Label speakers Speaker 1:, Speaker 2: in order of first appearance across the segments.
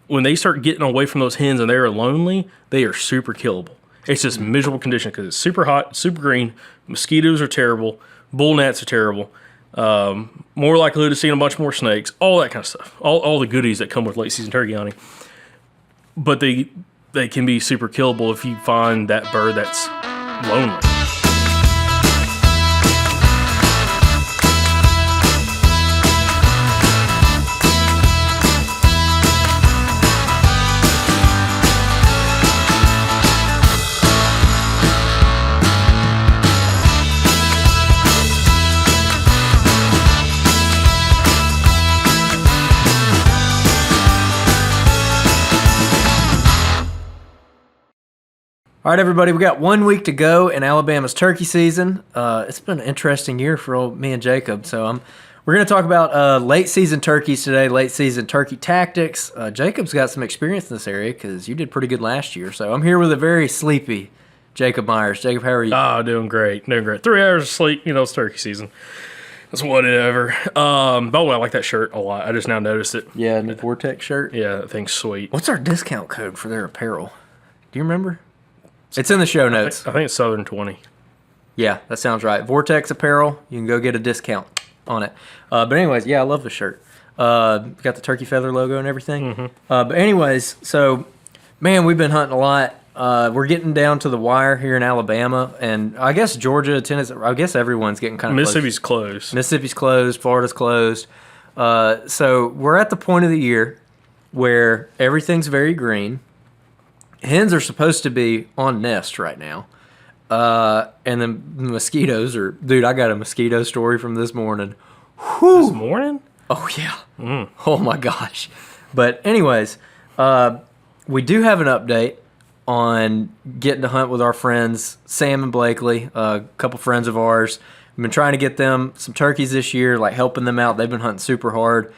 Speaker 1: when they start getting away from those hens and they're lonely, they are super killable. It's just miserable condition because it's super hot, super green. Mosquitoes are terrible. Bull gnats are terrible. More likelihood of seeing a bunch more snakes. All that kind of stuff. All the goodies that come with late season turkey hunting. But they can be super killable if you find that bird that's lonely.
Speaker 2: All right, everybody, we got 1 week to go in Alabama's turkey season. It's been an interesting year for me and Jacob. So we're going to talk about late season turkeys today, late season turkey tactics. Jacob's got some experience in this area because you did pretty good last year. So I'm here with a very sleepy Jacob Myers. Jacob, how are you?
Speaker 1: Oh, doing great. 3 hours of sleep, it's turkey season. That's whatever. By the way, I like that shirt a lot. I just now noticed it.
Speaker 2: Yeah, and the Vortex shirt.
Speaker 1: Yeah, that thing's sweet.
Speaker 2: What's our discount code for their apparel? Do you remember? It's in the show notes.
Speaker 1: I think it's Southern 20.
Speaker 2: Yeah, that sounds right. Vortex Apparel. You can go get a discount on it. But anyways, yeah, I love the shirt. Got the turkey feather logo and everything.
Speaker 1: Mm-hmm.
Speaker 2: But anyways, so, man, we've been hunting a lot. We're getting down to the wire here in Alabama. And I guess Georgia, Tennessee, I guess everyone's getting kind of
Speaker 1: Mississippi's closed.
Speaker 2: Mississippi's closed. Florida's closed. So we're at the point of the year where everything's very green. Hens are supposed to be on nest right now. And then mosquitoes are... Dude, I got a mosquito story from this morning. Whew.
Speaker 1: This morning?
Speaker 2: Oh, yeah. Oh, my gosh. But anyways, we do have an update on getting to hunt with our friends, Sam and Blakely, a couple friends of ours. We've been trying to get them some turkeys this year, like helping them out. They've been hunting super hard,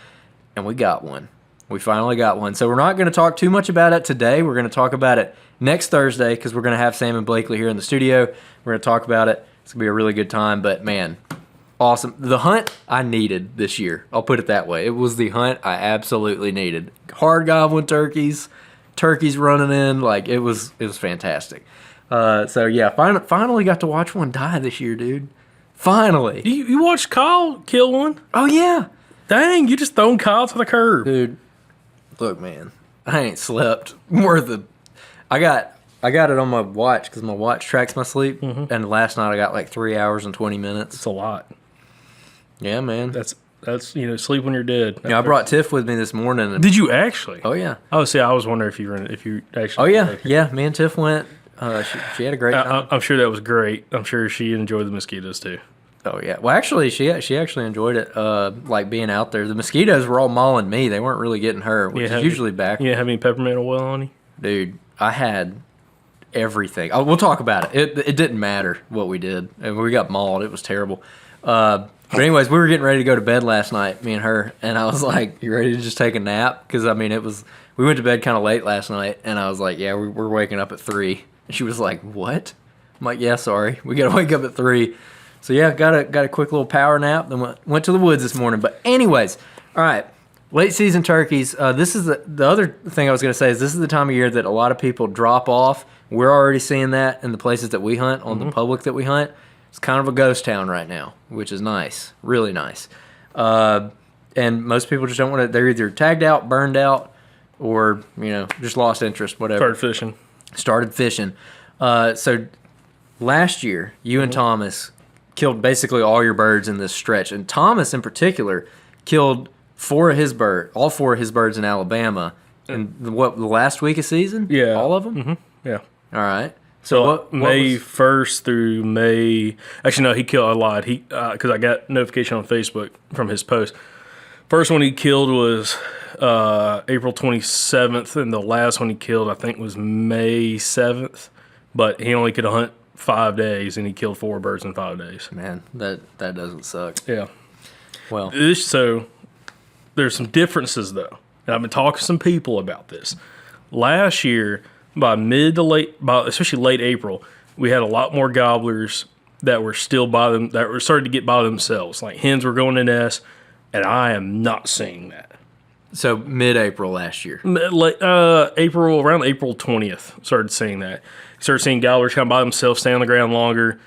Speaker 2: and we got one. We finally got one. So we're not going to talk too much about it today. We're going to talk about it next Thursday because we're going to have Sam and Blakely here in the studio. We're going to talk about it. It's going to be a really good time. But, man, awesome. The hunt I needed this year. I'll put it that way. It was the hunt I absolutely needed. Hard gobbling turkeys running in. Like, it was fantastic. So, yeah, finally got to watch one die this year, dude. Finally.
Speaker 1: You watched Kyle kill one?
Speaker 2: Oh, yeah.
Speaker 1: Dang, you just thrown Kyle to the curb.
Speaker 2: Dude. Look, man, I ain't slept worth it. I got it on my watch because my watch tracks my sleep. Mm-hmm. And last night I got like 3 hours and 20 minutes.
Speaker 1: It's a lot.
Speaker 2: Yeah, man.
Speaker 1: That's sleep when you're dead.
Speaker 2: Yeah, I brought Tiff with me this morning.
Speaker 1: Did you actually?
Speaker 2: Oh yeah.
Speaker 1: Oh, see, I was wondering if you actually.
Speaker 2: Oh yeah, yeah. Me and Tiff went. She had a great time.
Speaker 1: I'm sure that was great. I'm sure she enjoyed the mosquitoes too.
Speaker 2: Oh yeah. Well, actually, she actually enjoyed it. Like being out there. The mosquitoes were all mauling me. They weren't really getting her, which is usually back.
Speaker 1: You have any peppermint oil on you?
Speaker 2: Dude, I had everything. We'll talk about it. It didn't matter what we did. And we got mauled. It was terrible. But anyways, we were getting ready to go to bed last night, me and her, and I was like, "You ready to just take a nap?" Because I mean, we went to bed kind of late last night, and I was like, "Yeah, we're waking up at 3." And she was like, "What?" I'm like, "Yeah, sorry, we got to wake up at 3." So yeah, got a quick little power nap. Then went to the woods this morning. But anyways, all right, late season turkeys. This is the other thing I was going to say is this is the time of year that a lot of people drop off. We're already seeing that in the places that we hunt, on the public that we hunt. It's kind of a ghost town right now, which is nice, really nice. And most people just don't want to. They're either tagged out, burned out, or just lost interest, whatever. Started fishing. So last year, you and Thomas killed basically all your birds in this stretch, and Thomas in particular killed all 4 of his birds in Alabama in the last week of season.
Speaker 1: Yeah,
Speaker 2: all of them.
Speaker 1: Mm-hmm. Yeah.
Speaker 2: All right.
Speaker 1: So what May 1st through May. Actually, no, he killed a lot. Because I got notification on Facebook from his post. First one he killed was April 27th, and the last one he killed I think was May 7th. But he only could hunt 5 days, and he killed 4 birds in 5 days.
Speaker 2: Man, that doesn't suck.
Speaker 1: Yeah.
Speaker 2: Well,
Speaker 1: so there's some differences though, and I've been talking to some people about this. Last year, by especially late April, we had a lot more gobblers that were still that were starting to get by themselves. Like hens were going to nest, and I am not seeing that.
Speaker 2: So mid-April last year.
Speaker 1: Around April 20th, started seeing that. Started seeing gobblers come by themselves, stay on the ground longer,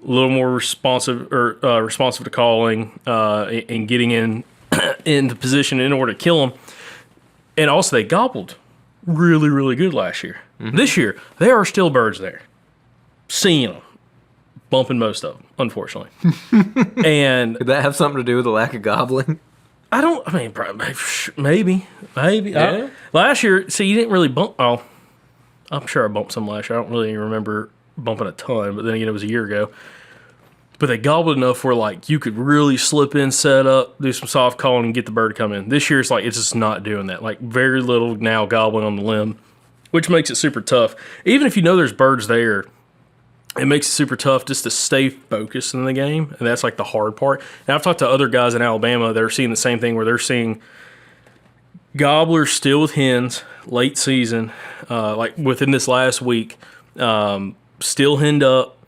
Speaker 1: a little more responsive to calling, and getting into position in order to kill them. And also, they gobbled really, really good last year. Mm-hmm. This year, there are still birds there. Seeing them, bumping most of them, unfortunately. And
Speaker 2: could that have something to do with the lack of gobbling?
Speaker 1: Maybe.
Speaker 2: Yeah.
Speaker 1: Last year, see, you didn't really bump. Oh, I'm sure I bumped some last year. I don't really remember bumping a ton, but then again, it was a year ago. But they gobbled enough where, like, you could really slip in, set up, do some soft calling, and get the bird to come in. This year, it's just not doing that. Like, very little now gobbling on the limb, which makes it super tough. Even if you know there's birds there, it makes it super tough just to stay focused in the game, and that's, like, the hard part. And I've talked to other guys in Alabama that are seeing the same thing, where they're seeing gobblers still with hens, late season, like within this last week, still henned up,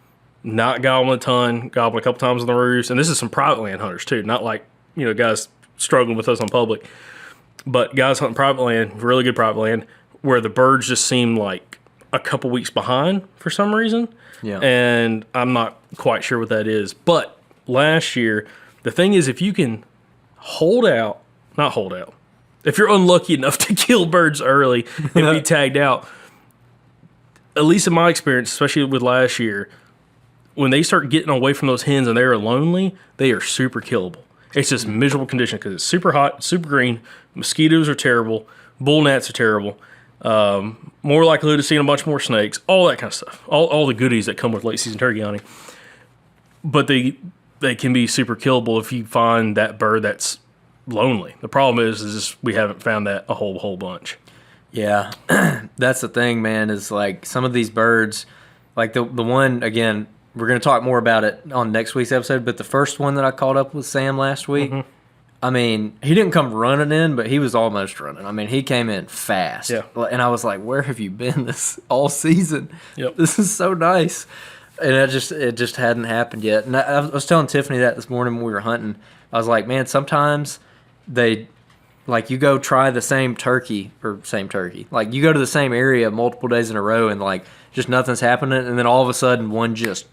Speaker 1: not gobbling a ton, gobbling a couple times on the roost. And this is some private land hunters too, not like, guys struggling with us on public, but guys hunting private land, really good private land, where the birds just seem like a couple weeks behind for some reason.
Speaker 2: Yeah.
Speaker 1: And I'm not quite sure what that is. But last year, the thing is, if you can if you're unlucky enough to kill birds early and be tagged out, at least in my experience, especially with last year, when they start getting away from those hens and they're lonely, they are super killable. It's just miserable condition because it's super hot, super green. Mosquitoes are terrible. Bull gnats are terrible. More likelihood of seeing a bunch more snakes. All that kind of stuff. All the goodies that come with late season turkey hunting. But they can be super killable if you find that bird that's lonely. The problem is we haven't found that a whole bunch.
Speaker 2: Yeah, that's the thing, man. Is like some of these birds, like the one again. We're going to talk more about it on next week's episode, but the first one that I caught up with Sam last week, mm-hmm. I mean, he didn't come running in, but he was almost running. I mean, he came in fast.
Speaker 1: Yeah.
Speaker 2: And I was like, where have you been this all season?
Speaker 1: Yep.
Speaker 2: This is so nice. And it just hadn't happened yet. And I was telling Tiffany that this morning when we were hunting. I was like, man, sometimes you go try the same turkey. Like, you go to the same area multiple days in a row and, like, just nothing's happening. And then all of a sudden, one just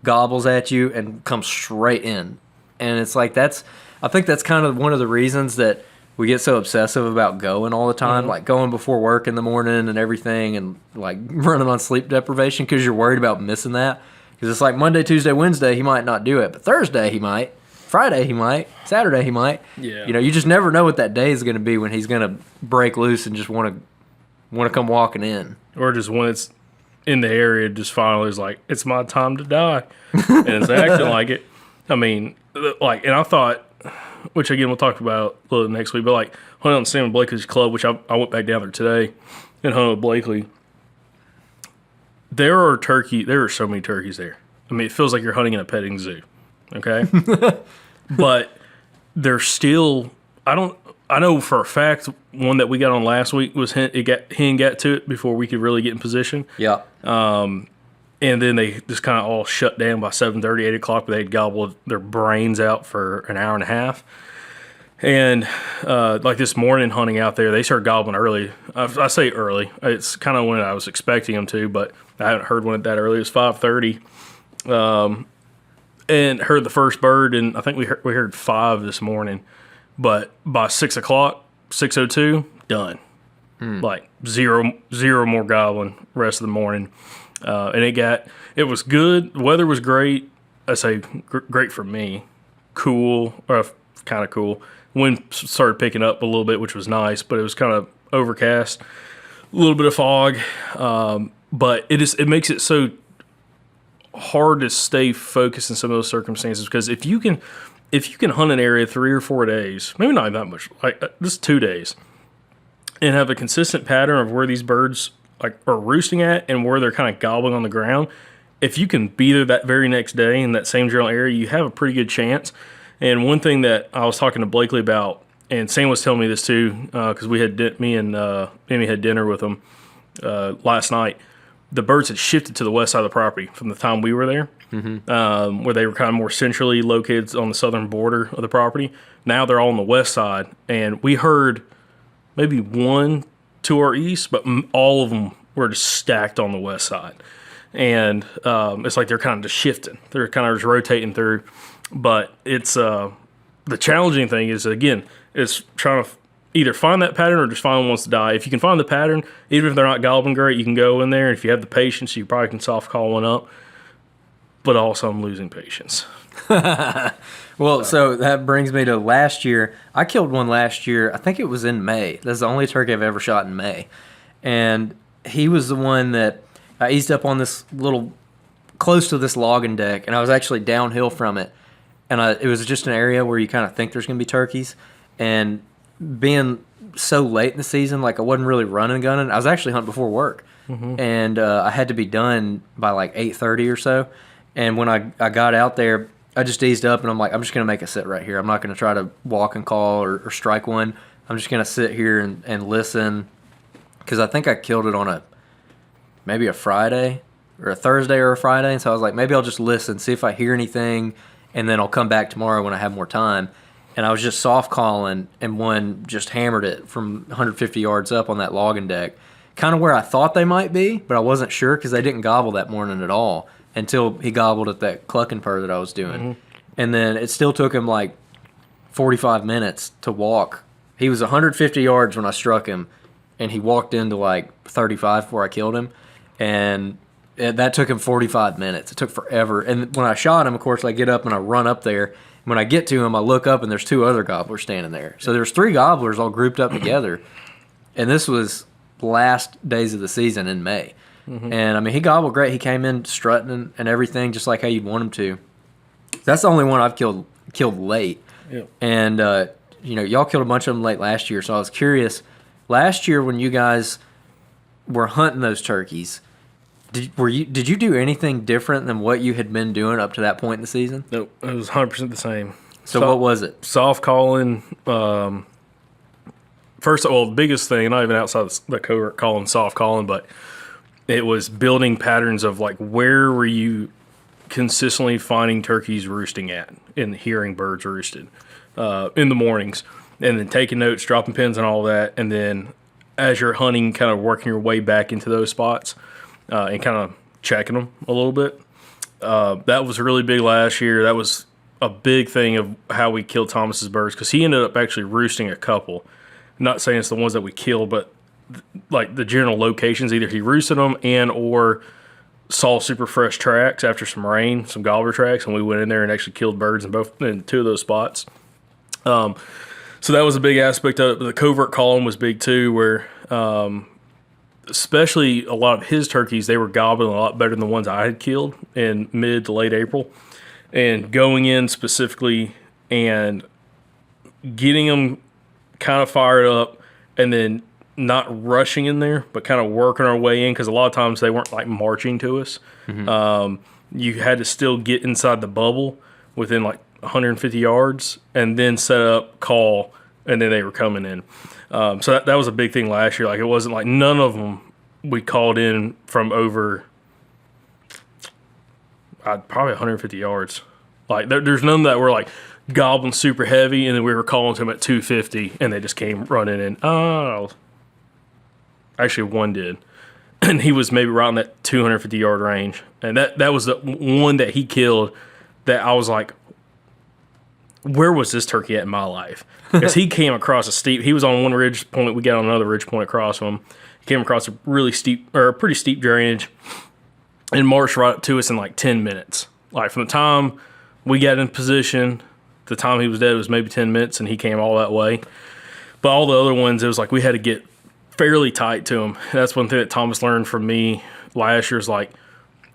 Speaker 2: gobbles at you and comes straight in. And it's like I think that's kind of one of the reasons that we get so obsessive about going all the time, mm-hmm. like going before work in the morning and everything, and like running on sleep deprivation because you're worried about missing that. Because it's like Monday, Tuesday, Wednesday, he might not do it, but Thursday he might, Friday he might, Saturday he might.
Speaker 1: Yeah.
Speaker 2: You just never know what that day is going to be when he's going to break loose and just want to come walking in.
Speaker 1: Or just when it's in the area, just finally is like, it's my time to die. And it's acting like it. I mean, like, and I thought, which again we'll talk about a little next week, but like hunting on Sam and Blakely's club, which I went back down there today and hunted with Blakely. There are so many turkeys there. I mean, it feels like you're hunting in a petting zoo. Okay? But they're still, I know for a fact one that we got on last week was hen got to it before we could really get in position.
Speaker 2: Yeah.
Speaker 1: And then they just kind of all shut down by 7:30, 8 o'clock, but they'd gobbled their brains out for an hour and a half. And like this morning hunting out there, they started gobbling early. I say early. It's kind of when I was expecting them to, but I haven't heard one that early. It was 5:30. And heard the first bird, and I think we heard 5 this morning. But by 6 o'clock, 6:02, done. Like zero more gobbling rest of the morning. And it was good. The weather was great. I say great for me. Cool, or kind of cool. Wind started picking up a little bit, which was nice, but it was kind of overcast. A little bit of fog. But it makes it so hard to stay focused in some of those circumstances, because if you can hunt an area 3 or 4 days, maybe not that much, like just 2 days, and have a consistent pattern of where these birds are roosting at and where they're kind of gobbling on the ground, if you can be there that very next day in that same general area, you have a pretty good chance. And one thing that I was talking to Blakely about, and Sam was telling me this too, because me and Emmy had dinner with him last night. The birds had shifted to the west side of the property from the time we were there, mm-hmm. Where they were kind of more centrally located on the southern border of the property. Now they're all on the west side, and we heard maybe one to our east, but all of them were just stacked on the west side. And it's like they're kind of just shifting. They're kind of just rotating through. But it's the challenging thing is, again, is trying to either find that pattern or just find one wants to die. If you can find the pattern, even if they're not gobbling great, you can go in there. If you have the patience, you probably can soft call one up. But also, I'm losing patience.
Speaker 2: Well, so that brings me to last year. I killed one last year. I think it was in May. That's the only turkey I've ever shot in May. And he was the one that I eased up on this little, close to this logging deck, and I was actually downhill from it. And it was just an area where you kind of think there's going to be turkeys. And being so late in the season, like I wasn't really running gunning. I was actually hunting before work. And I had to be done by like 8:30 or so. And when I got out there, I just eased up, and I'm like, I'm just going to make a sit right here. I'm not going to try to walk and call or strike one. I'm just going to sit here and listen, because I think I killed it on maybe a Friday or a Thursday or a Friday. And so I was like, maybe I'll just listen, see if I hear anything, and then I'll come back tomorrow when I have more time. And I was just soft calling, and one just hammered it from 150 yards up on that logging deck, kind of where I thought they might be, but I wasn't sure because they didn't gobble that morning at all until he gobbled at that clucking purr that I was doing. And then it still took him like 45 minutes to walk. He was 150 yards when I struck him, and he walked into like 35 before I killed him. And that took him 45 minutes. It took forever. And when I shot him, of course, I get up and I run up there. When I get to him, I look up, and there's 2 other gobblers standing there. So there's 3 gobblers all grouped up together. And this was last days of the season in May. And, I mean, he gobbled great. He came in strutting and everything just like how you'd want him to. That's the only one I've killed late.
Speaker 1: Yep.
Speaker 2: And, y'all killed a bunch of them late last year. So I was curious. Last year when you guys were hunting those turkeys, did you do anything different than what you had been doing up to that point in the season?
Speaker 1: Nope. It was 100% the same.
Speaker 2: So what was it?
Speaker 1: Soft calling. First of all, the biggest thing, not even outside the covert calling, soft calling, but it was building patterns of like where were you consistently finding turkeys roosting at and hearing birds roosted in the mornings, and then taking notes, dropping pins and all that, and then as you're hunting, kind of working your way back into those spots and kind of checking them a little bit. That was really big last year. That was a big thing of how we killed Thomas's birds, because he ended up actually roosting a couple. Not saying it's the ones that we killed, but like the general locations, either he roosted them and or saw super fresh tracks after some rain, some gobbler tracks, and we went in there and actually killed birds in 2 of those spots. So that was a big aspect of it. The covert column was big too, where especially a lot of his turkeys, they were gobbling a lot better than the ones I had killed in mid to late April. And going in specifically and getting them kind of fired up, and then not rushing in there, but kind of working our way in, because a lot of times they weren't like marching to us. You had to still get inside the bubble within like 150 yards and then set up, call, and then they were coming in. So that was a big thing last year. Like, it wasn't like none of them we called in from over probably 150 yards. Like there's none that were like gobbling super heavy, and then we were calling to them at 250, and they just came running in. Oh, actually one did, and he was maybe right in that 250 yard range, and that was the one that he killed that I was like, where was this turkey at in my life? Because he came across a steep, he was on one ridge point, we got on another ridge point across from him. He came across a really steep, or a pretty steep drainage, and marched right up to us in like 10 minutes. Like from the time we got in position, the time he was dead was maybe 10 minutes, and he came all that way. But all the other ones, it was like we had to get fairly tight to them. That's one thing that Thomas learned from me last year, is like,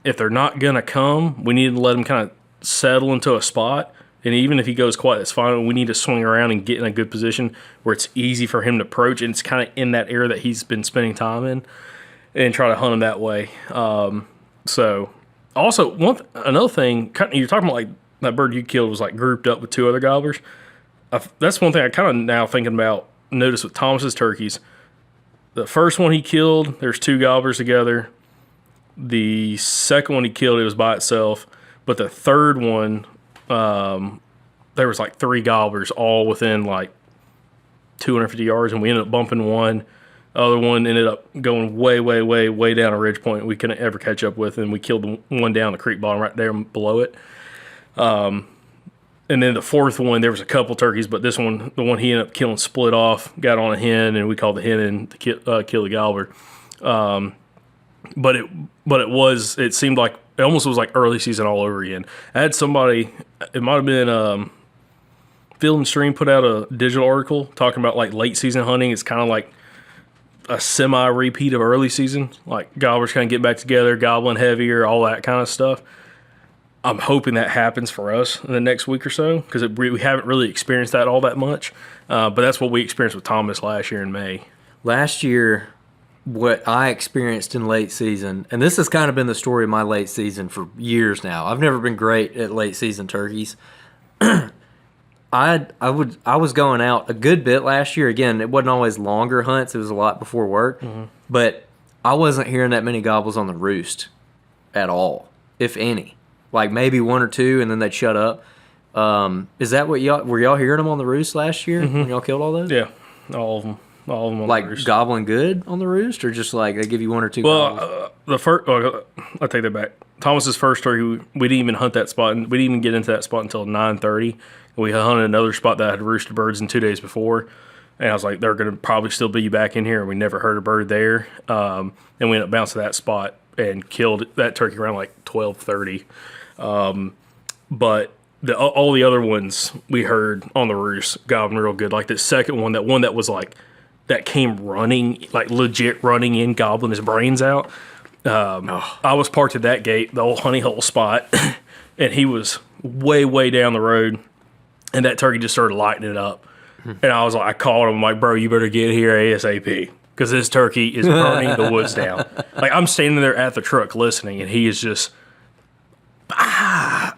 Speaker 1: if they're not going to come, we need to let them kind of settle into a spot. And even if he goes quiet, that's fine. We need to swing around and get in a good position where it's easy for him to approach, and it's kind of in that area that he's been spending time in, and try to hunt him that way. So also another thing, you're talking about like that bird you killed was like grouped up with 2 other gobblers. That's one thing I kind of now thinking about, notice with Thomas's turkeys. The first one he killed, there's 2 gobblers together. The second one he killed, it was by itself. But the third one, there was like 3 gobblers all within like 250 yards, and we ended up bumping one. Other one ended up going way down a ridge point we couldn't ever catch up with, and we killed the one down the creek bottom right there below it. And then the fourth one, there was a couple turkeys, but this one, the one he ended up killing, split off, got on a hen, and we called the hen in to kill the gobbler. But it seemed like it almost was like early season all over again. I had somebody, it might have been Field and Stream put out a digital article talking about like late season hunting. It's kind of like a semi-repeat of early season, like gobblers kind of get back together, gobbling heavier, all that kind of stuff. I'm hoping that happens for us in the next week or so because we haven't really experienced that all that much. But that's what we experienced with Thomas last year in May.
Speaker 2: Last year, what I experienced in late season, and this has kind of been the story of my late season for years now. I've never been great at late season turkeys. I was going out a good bit last year. Again, it wasn't always longer hunts. It was a lot before work. Mm-hmm. But I wasn't hearing that many gobbles on the roost at all, if any. Like maybe one or two, and then they'd shut up. Is that what were y'all hearing them on the roost last year when y'all killed all those?
Speaker 1: Yeah, all of them on
Speaker 2: like
Speaker 1: the roost.
Speaker 2: Gobbling good on the roost, or just like they give you one or two? Well,
Speaker 1: the first, I take that back. Thomas's first turkey, we didn't even hunt that spot, and we didn't even get into that spot until 9:30. We hunted another spot that had roosted birds in 2 days before, and I was like, they're going to probably still be back in here. And we never heard a bird there, and we ended up bouncing that spot and killed that turkey around like 12:30. But all the other ones we heard on the roost gobbling real good. Like the second one, that was like that came running, like legit running in, gobbling his brains out. I was parked at that gate, the old honey hole spot, and he was way down the road, and that turkey just started lighting it up. And I was like, I called him, I'm like, bro, you better get here ASAP because this turkey is burning the woods down. Like I'm standing there at the truck listening, and he is just. I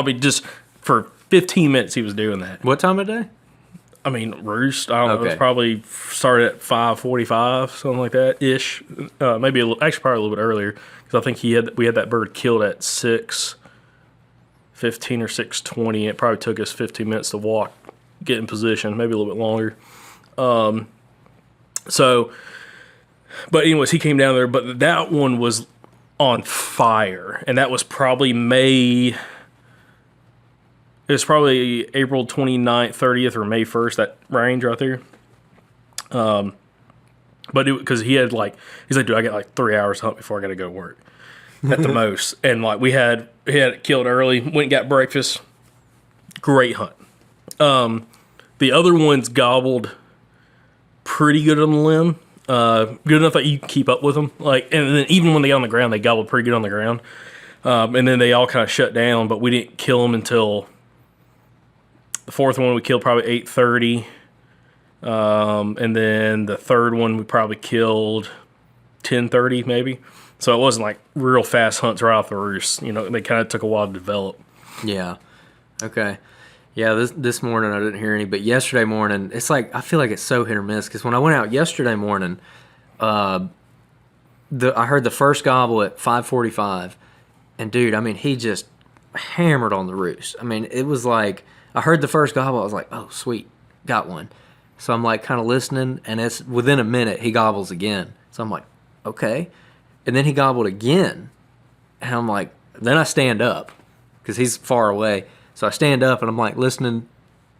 Speaker 1: mean, just for 15 minutes he was doing that.
Speaker 2: What time of day?
Speaker 1: I mean, roost. I don't know. It was probably started at 5:45, something like that ish. Maybe actually probably a little bit earlier because I think we had that bird killed at 6:15 or 6:20. It probably took us 15 minutes to walk, get in position, maybe a little bit longer. But anyways, he came down there. But that one was on fire, and that was probably May. It was probably April 29th, 30th, or May 1st, that range right there. But because he's like, dude, I got like 3 hours to hunt before I got to go to work at the most. And like we had it killed early, went and got breakfast. Great hunt. The other ones gobbled pretty good on the limb. Good enough that you can keep up with them. Like, and then even when they got on the ground, they gobbled pretty good on the ground. And then they all kind of shut down, but we didn't kill them until the fourth one we killed probably 8:30. And then the third one we probably killed 10:30 maybe. So it wasn't like real fast hunts right off the roost. You know, they kind of took a while to develop.
Speaker 2: Yeah. Okay. Yeah, this morning I didn't hear any, but yesterday morning, it's like, I feel like it's so hit or miss, because when I went out yesterday morning, I heard the first gobble at 5:45, and dude, I mean, he just hammered on the roost. I mean, it was like, I heard the first gobble, I was like, oh, sweet, got one. So I'm like kind of listening, and it's within a minute, he gobbles again. So I'm like, okay. And then he gobbled again, and I'm like, then I stand up, because he's far away. So I stand up and I'm like listening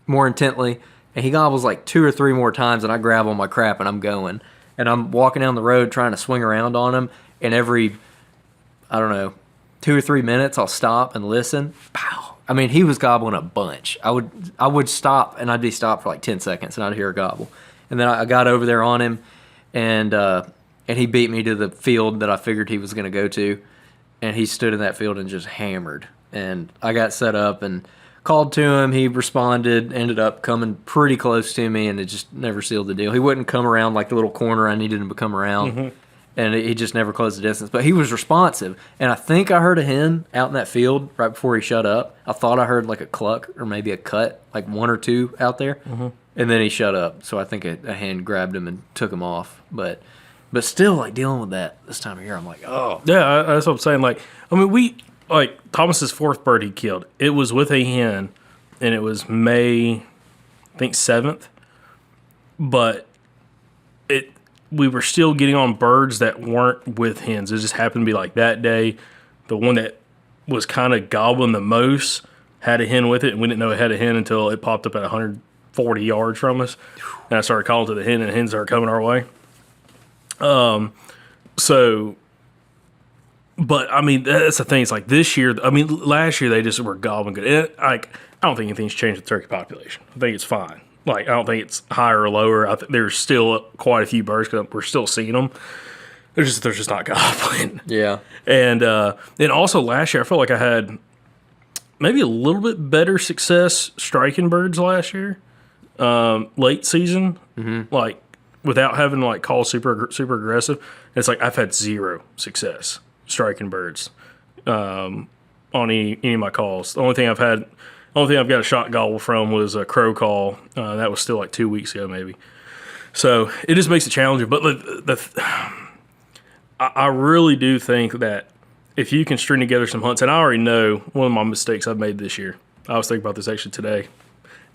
Speaker 2: more intently, and he gobbles like 2 or 3 more times, and I grab on my crap and I'm going. And I'm walking down the road trying to swing around on him, and every, I don't know, 2 or 3 minutes I'll stop and listen. Pow! I mean, he was gobbling a bunch. I would stop, and I'd be stopped for like 10 seconds, and I'd hear a gobble. And then I got over there on him, and he beat me to the field that I figured he was going to go to, and he stood in that field and just hammered. And I got set up and called to him. He responded, ended up coming pretty close to me, and it just never sealed the deal. He wouldn't come around like the little corner I needed him to come around, and he just never closed the distance. But he was responsive, and I think I heard a hen out in that field right before he shut up. I thought I heard like a cluck or maybe a cut, like 1 or 2 out there, and then he shut up. So I think a hen grabbed him and took him off. But still, like dealing with that this time of year, I'm like, oh.
Speaker 1: Yeah, that's what I'm saying. Like, I mean, like Thomas's 4th bird he killed, it was with a hen, and it was May, I think 7th. but we were still getting on birds that weren't with hens. It just happened to be like that day, the one that was kind of gobbling the most had a hen with it, and we didn't know it had a hen until it popped up at 140 yards from us. And I started calling to the hen, and the hens started coming our way. But I mean, that's the thing. It's like this year, I mean, last year they just were gobbling good. And I don't think anything's changed with the turkey population. I think it's fine. Like, I don't think it's higher or lower. There's still quite a few birds because we're still seeing them. They're just not gobbling.
Speaker 2: Yeah.
Speaker 1: And also last year, I felt like I had maybe a little bit better success striking birds last year, late season, like without having to like call super aggressive. It's like I've had zero success striking birds on any of my calls. The only thing I've got a shot gobble from was a crow call. That was still like 2 weeks ago, maybe. So it just makes it challenging. But I really do think that if you can string together some hunts, and I already know one of my mistakes I've made this year. I was thinking about this actually today.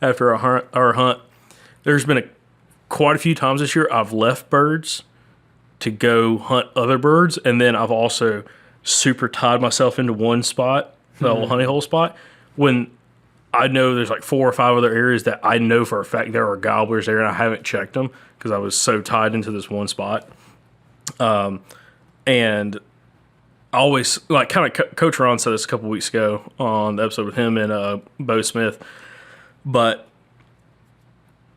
Speaker 1: After our hunt, there's been quite a few times this year I've left birds to go hunt other birds, and then I've also super tied myself into one spot, the old honey hole spot, when I know there's like 4 or 5 other areas that I know for a fact there are gobblers there, and I haven't checked them because I was so tied into this one spot. And I always, like, kind of Coach Ron said this a couple weeks ago on the episode with him and Bo Smith, but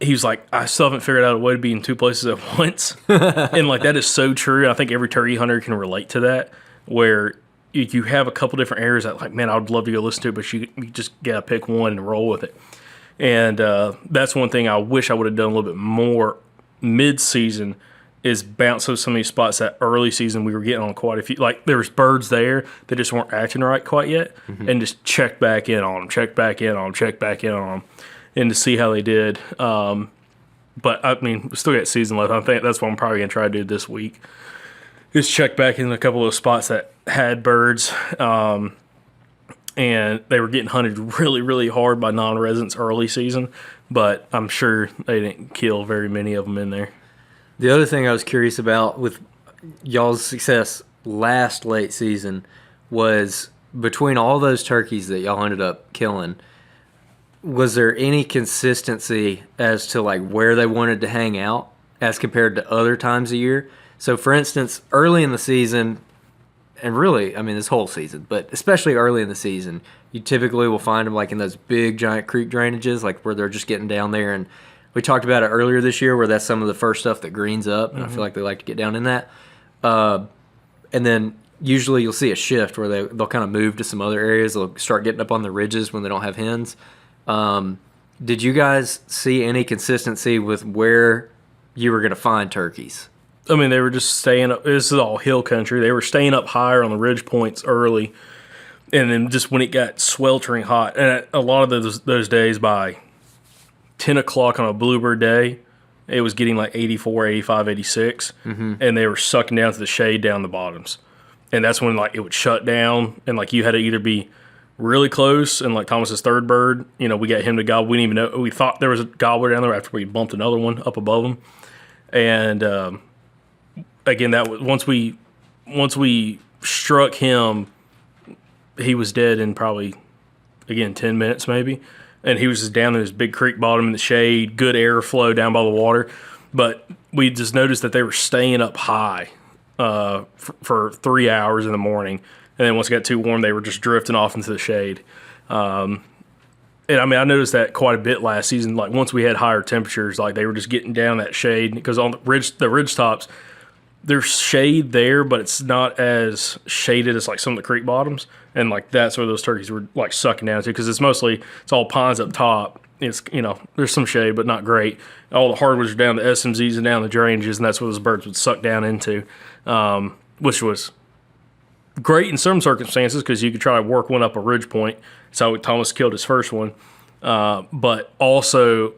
Speaker 1: he was like, I still haven't figured out a way to be in 2 places at once. And like, that is so true. I think every turkey hunter can relate to that, where you have a couple different areas that, like, man, I would love to go listen to, but you just got to pick one and roll with it. And that's one thing I wish I would have done a little bit more mid-season, is bounce those some of these spots that early season we were getting on quite a few. Like, there was birds there that just weren't acting right quite yet, and just check back in on them, and to see how they did. But, I mean, we still got season left. I think that's what I'm probably going to try to do this week, is check back in a couple of spots that had birds, and they were getting hunted really, really hard by non-residents early season, but I'm sure they didn't kill very many of them in there.
Speaker 2: The other thing I was curious about with y'all's success last late season was, between all those turkeys that y'all ended up killing, was there any consistency as to like where they wanted to hang out as compared to other times of year? So, for instance, early in the season, and really, I mean, this whole season, but especially early in the season, you typically will find them like in those big giant creek drainages, like where they're just getting down there. And we talked about it earlier this year, where that's some of the first stuff that greens up, and I feel like they like to get down in that. And then usually you'll see a shift where they'll kind of move to some other areas. They'll start getting up on the ridges when they don't have hens. Did you guys see any consistency with where you were going to find turkeys?
Speaker 1: I mean, they were just staying up. This is all hill country. They were staying up higher on the ridge points early, and then just when it got sweltering hot, and a lot of those days by 10 o'clock on a bluebird day, it was getting like 84, 85, 86, and they were sucking down to the shade down the bottoms. And that's when like it would shut down, and like you had to either be really close, and like Thomas's third bird, you know, we got him to gobble. We didn't even know. We thought there was a gobbler down there after we bumped another one up above him. And again, that was once we struck him, he was dead in probably, again, 10 minutes maybe. And he was just down in this big creek bottom in the shade, good airflow down by the water. But we just noticed that they were staying up high for 3 hours in the morning. And then once it got too warm, they were just drifting off into the shade. And I mean, I noticed that quite a bit last season. Like, once we had higher temperatures, like they were just getting down that shade, because on the ridge tops, there's shade there, but it's not as shaded as like some of the creek bottoms. And like that's where those turkeys were like sucking down to, because it's all pines up top. It's, you know, there's some shade, but not great. All the hardwoods are down the SMZs and down the drainages, and that's where those birds would suck down into, which was great in some circumstances because you could try to work one up a ridge point. That's how Thomas killed his first one. But also,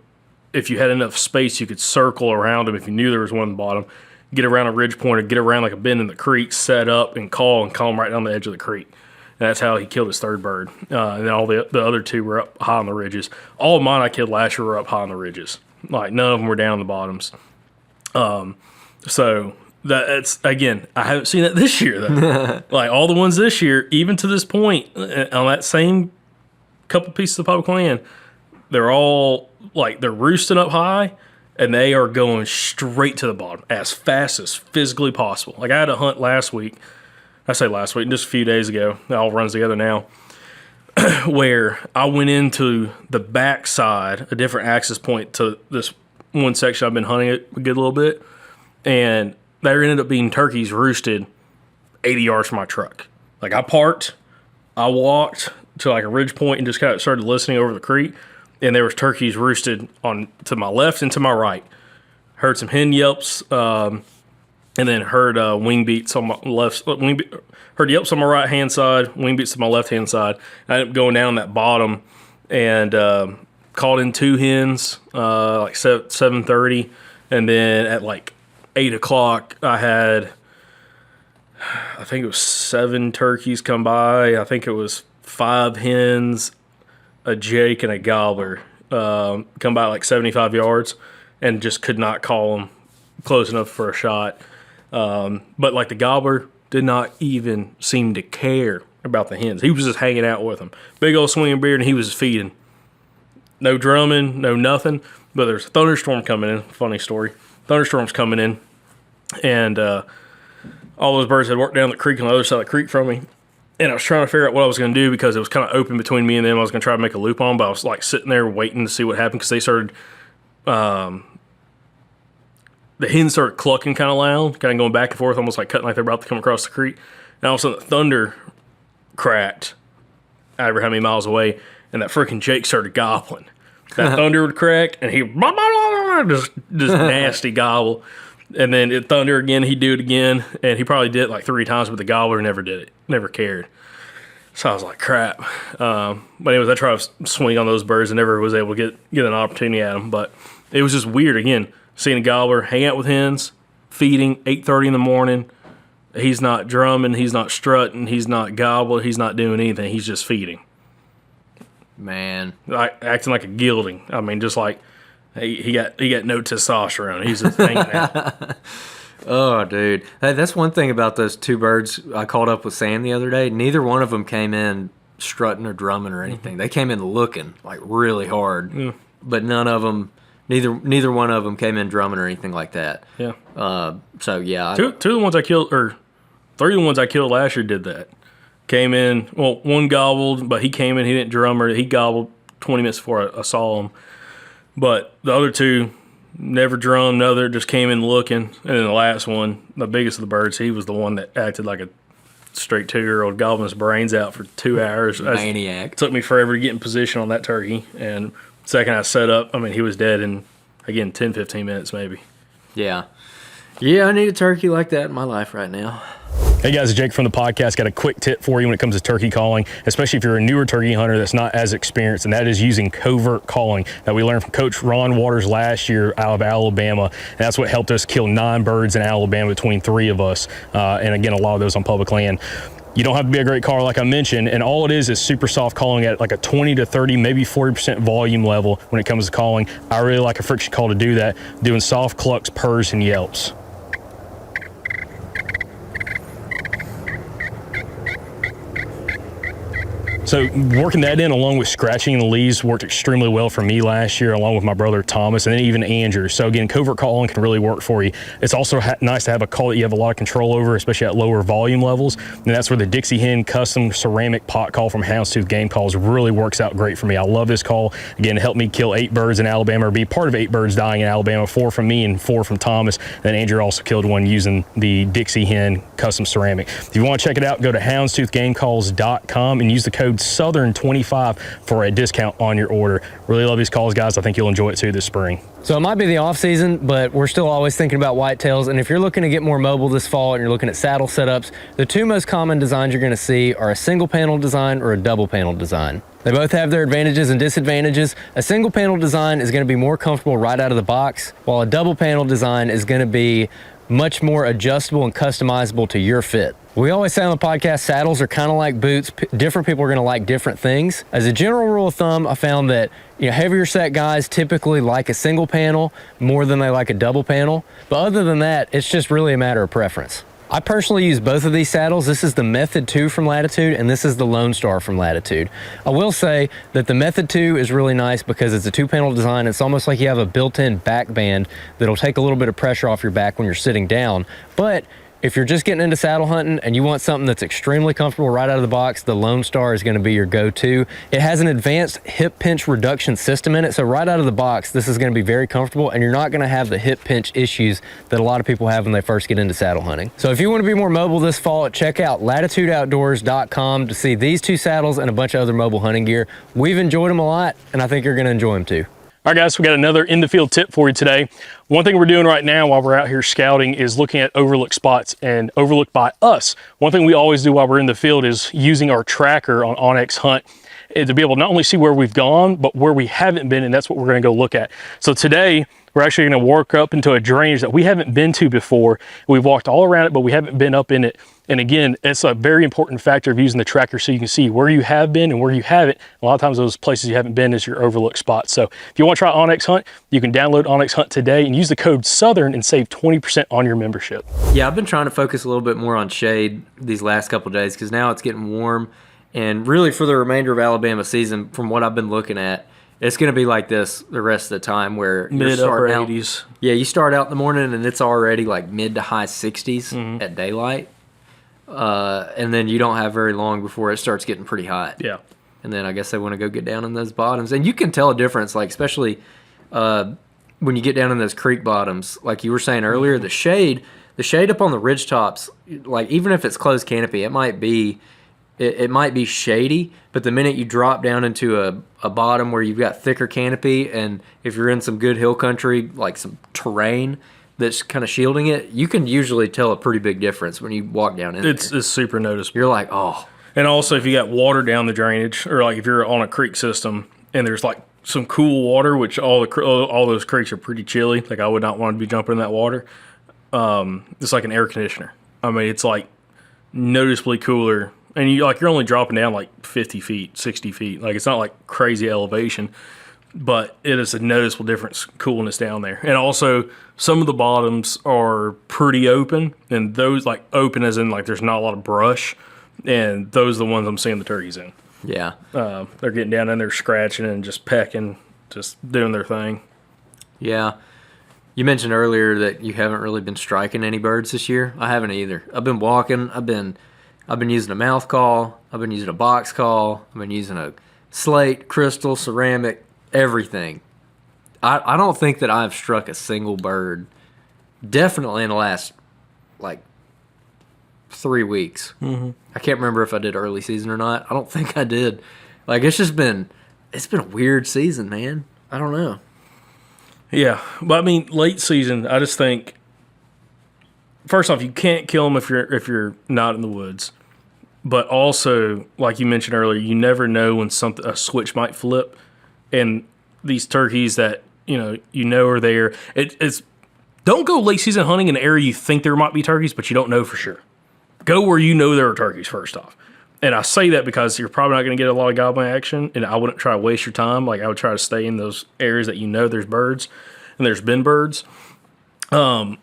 Speaker 1: if you had enough space, you could circle around them if you knew there was one on the bottom, get around a ridge point, or get around like a bend in the creek, set up and call them right down the edge of the creek. And that's how he killed his third bird. And then all the other two were up high on the ridges. All of mine I killed last year were up high on the ridges. Like none of them were down the bottoms. So that's, again, I haven't seen that this year though. Like all the ones this year, even to this point, on that same couple pieces of public land, they're all like they're roosting up high, and they are going straight to the bottom as fast as physically possible. Like I had a hunt last week. I say last week, just a few days ago. It all runs together now. Where I went into the backside, a different access point to this one section I've been hunting it a good little bit, and there ended up being turkeys roosted 80 yards from my truck. Like I parked, I walked to like a ridge point and just kind of started listening over the creek, and there was turkeys roosted on to my left and to my right. Heard some hen yelps, and then heard wing beats on my left. Heard yelps on my right hand side, wing beats on my left hand side. I ended up going down that bottom and called in 2 hens, like 7:30, and then at like 8 o'clock I had, I think it was 7 turkeys come by. I think it was 5 hens, a jake, and a gobbler come by like 75 yards, and just could not call them close enough for a shot. But like the gobbler did not even seem to care about the hens. He was just hanging out with them. Big old swinging beard, and he was feeding. No drumming, no nothing. But there's a thunderstorm coming in. Funny story. Thunderstorm's coming in, and all those birds had worked down the creek on the other side of the creek from me. And I was trying to figure out what I was going to do because it was kind of open between me and them. I was going to try to make a loop on them, but I was like sitting there waiting to see what happened because they started, the hens started clucking kind of loud, kind of going back and forth, almost like cutting like they're about to come across the creek. And all of a sudden the thunder cracked however how many miles away, and that freaking jake started gobbling. That thunder would crack, and he just nasty gobble. And then it thunder again, he'd do it again, and he probably did it like 3 times, but the gobbler never did it, never cared. So I was like, crap. But anyways, I tried to swing on those birds and never was able to get an opportunity at them. But it was just weird, again, seeing a gobbler hang out with hens, feeding, 8:30 in the morning. He's not drumming, he's not strutting, he's not gobbling, he's not doing anything. He's just feeding.
Speaker 2: Man.
Speaker 1: Like, acting like a gelding. I mean, just like he got no testosterone. He's just hanging out.
Speaker 2: Oh, dude. Hey, that's one thing about those 2 birds I called up with Sam the other day. Neither one of them came in strutting or drumming or anything. Mm-hmm. They came in looking like really hard. Yeah. But none of them, neither one of them came in drumming or anything like that.
Speaker 1: Yeah.
Speaker 2: So, yeah.
Speaker 1: Two of the ones I killed, or 3 of the ones I killed last year did that. Came in, well, one gobbled, but he came in, he didn't drum or he gobbled 20 minutes before I saw him. But the other 2 never drummed, another just came in looking. And then the last one, the biggest of the birds, he was the one that acted like a straight 2-year-old, gobbling his brains out for 2 hours.
Speaker 2: Maniac.
Speaker 1: It took me forever to get in position on that turkey. And the second I set up, I mean, he was dead in, again, 10, 15 minutes maybe.
Speaker 2: Yeah. Yeah, I need a turkey like that in my life right now.
Speaker 3: Hey guys, it's Jake from the podcast. Got a quick tip for you when it comes to turkey calling, especially if you're a newer turkey hunter that's not as experienced, and that is using covert calling that we learned from Coach Ron Waters last year out of Alabama. And that's what helped us kill 9 birds in Alabama between 3 of us. And again, a lot of those on public land. You don't have to be a great caller like I mentioned, and all it is super soft calling at like a 20 to 30, maybe 40% volume level when it comes to calling. I really like a friction call to do that, doing soft clucks, purrs, and yelps. So working that in along with scratching the leaves worked extremely well for me last year, along with my brother Thomas, and then even Andrew. So again, covert calling can really work for you. It's also nice to have a call that you have a lot of control over, especially at lower volume levels. And that's where the Dixie Hen custom ceramic pot call from Houndstooth Game Calls really works out great for me. I love this call. Again, it helped me kill 8 birds in Alabama, or be part of 8 birds dying in Alabama, 4 from me and 4 from Thomas. And Andrew also killed one using the Dixie Hen custom ceramic. If you want to check it out, go to houndstoothgamecalls.com and use the code Southern25 for a discount on your order. Really love these calls, guys. I think you'll enjoy it too this spring.
Speaker 4: So it might be the off season, but we're still always thinking about whitetails. And if you're looking to get more mobile this fall and you're looking at saddle setups, the 2 most common designs you're going to see are a single panel design or a double panel design. They both have their advantages and disadvantages. A single panel design is going to be more comfortable right out of the box, while a double panel design is going to be much more adjustable and customizable to your fit. We always say on the podcast, saddles are kind of like boots. Different people are going to like different things. As a general rule of thumb, I found that heavier set guys typically like a single panel more than they like a double panel. But other than that, it's just really a matter of preference. I personally use both of these saddles. This is the Method 2 from Latitude, and this is the Lone Star from Latitude. I will say that the Method 2 is really nice because it's a 2-panel design. It's almost like you have a built-in back band that'll take a little bit of pressure off your back when you're sitting down. But if you're just getting into saddle hunting and you want something that's extremely comfortable right out of the box, the Lone Star is going to be your go-to. It has an advanced hip pinch reduction system in it, so right out of the box, this is going to be very comfortable, and you're not going to have the hip pinch issues that a lot of people have when they first get into saddle hunting. So if you want to be more mobile this fall, check out latitudeoutdoors.com to see these 2 saddles and a bunch of other mobile hunting gear. We've enjoyed them a lot, and I think you're going to enjoy them too.
Speaker 3: All right, guys, we got another in the field tip for you today. One thing we're doing right now while we're out here scouting is looking at overlooked spots and overlooked by us. One thing we always do while we're in the field is using our tracker on onX Hunt to be able to not only see where we've gone, but where we haven't been, and that's what we're going to go look at. So today, we're actually going to work up into a drainage that we haven't been to before. We've walked all around it, but we haven't been up in it. And again, it's a very important factor of using the tracker so you can see where you have been and where you haven't. A lot of times those places you haven't been is your overlooked spots. So if you want to try onX Hunt, you can download onX Hunt today and use the code SOUTHERN and save 20% on your membership.
Speaker 2: Yeah, I've been trying to focus a little bit more on shade these last couple of days because now it's getting warm. And really for the remainder of Alabama season, from what I've been looking at, it's going to be like this the rest of the time where
Speaker 1: Mid upper 80s.
Speaker 2: Yeah, you start out in the morning and it's already like mid to high 60s at daylight. And then you don't have very long before it starts getting pretty hot.
Speaker 1: Yeah.
Speaker 2: And then I guess they want to go get down in those bottoms. And you can tell a difference, like especially when you get down in those creek bottoms. Like you were saying earlier, the shade up on the ridge tops, like even if it's closed canopy, it might be shady, but the minute you drop down into a bottom where you've got thicker canopy, and if you're in some good hill country, like some terrain that's kind of shielding it, you can usually tell a pretty big difference when you walk down in there.
Speaker 1: It's super noticeable.
Speaker 2: You're like, oh.
Speaker 1: And also if you got water down the drainage, or like if you're on a creek system and there's like some cool water, which all those creeks are pretty chilly, like I would not want to be jumping in that water. It's like an air conditioner. I mean, it's like noticeably cooler. And you're only dropping down like 50 feet, 60 feet. Like it's not like crazy elevation, but it is a noticeable difference, coolness down there. And also some of the bottoms are pretty open, and those like open as in like there's not a lot of brush, and those are the ones I'm seeing the turkeys in.
Speaker 2: Yeah.
Speaker 1: They're getting down in there scratching and just pecking, just doing their thing.
Speaker 2: Yeah. You mentioned earlier that you haven't really been striking any birds this year. I haven't either. I've been walking. I've been using a mouth call. I've been using a box call. I've been using a slate, crystal, ceramic, everything. I don't think that I've struck a single bird, definitely in the last, like, 3 weeks. Mm-hmm. I can't remember if I did early season or not. I don't think I did. Like, it's been a weird season, man. I don't know.
Speaker 1: Yeah, but I mean, late season, I just think, first off, you can't kill them if you're not in the woods. But also, like you mentioned earlier, you never know when a switch might flip. And these turkeys that you know are there, it's don't go late season hunting in an area you think there might be turkeys, but you don't know for sure. Go where you know there are turkeys first off. And I say that because you're probably not going to get a lot of gobbling action, and I wouldn't try to waste your time. Like I would try to stay in those areas that you know there's birds, and there's been birds. And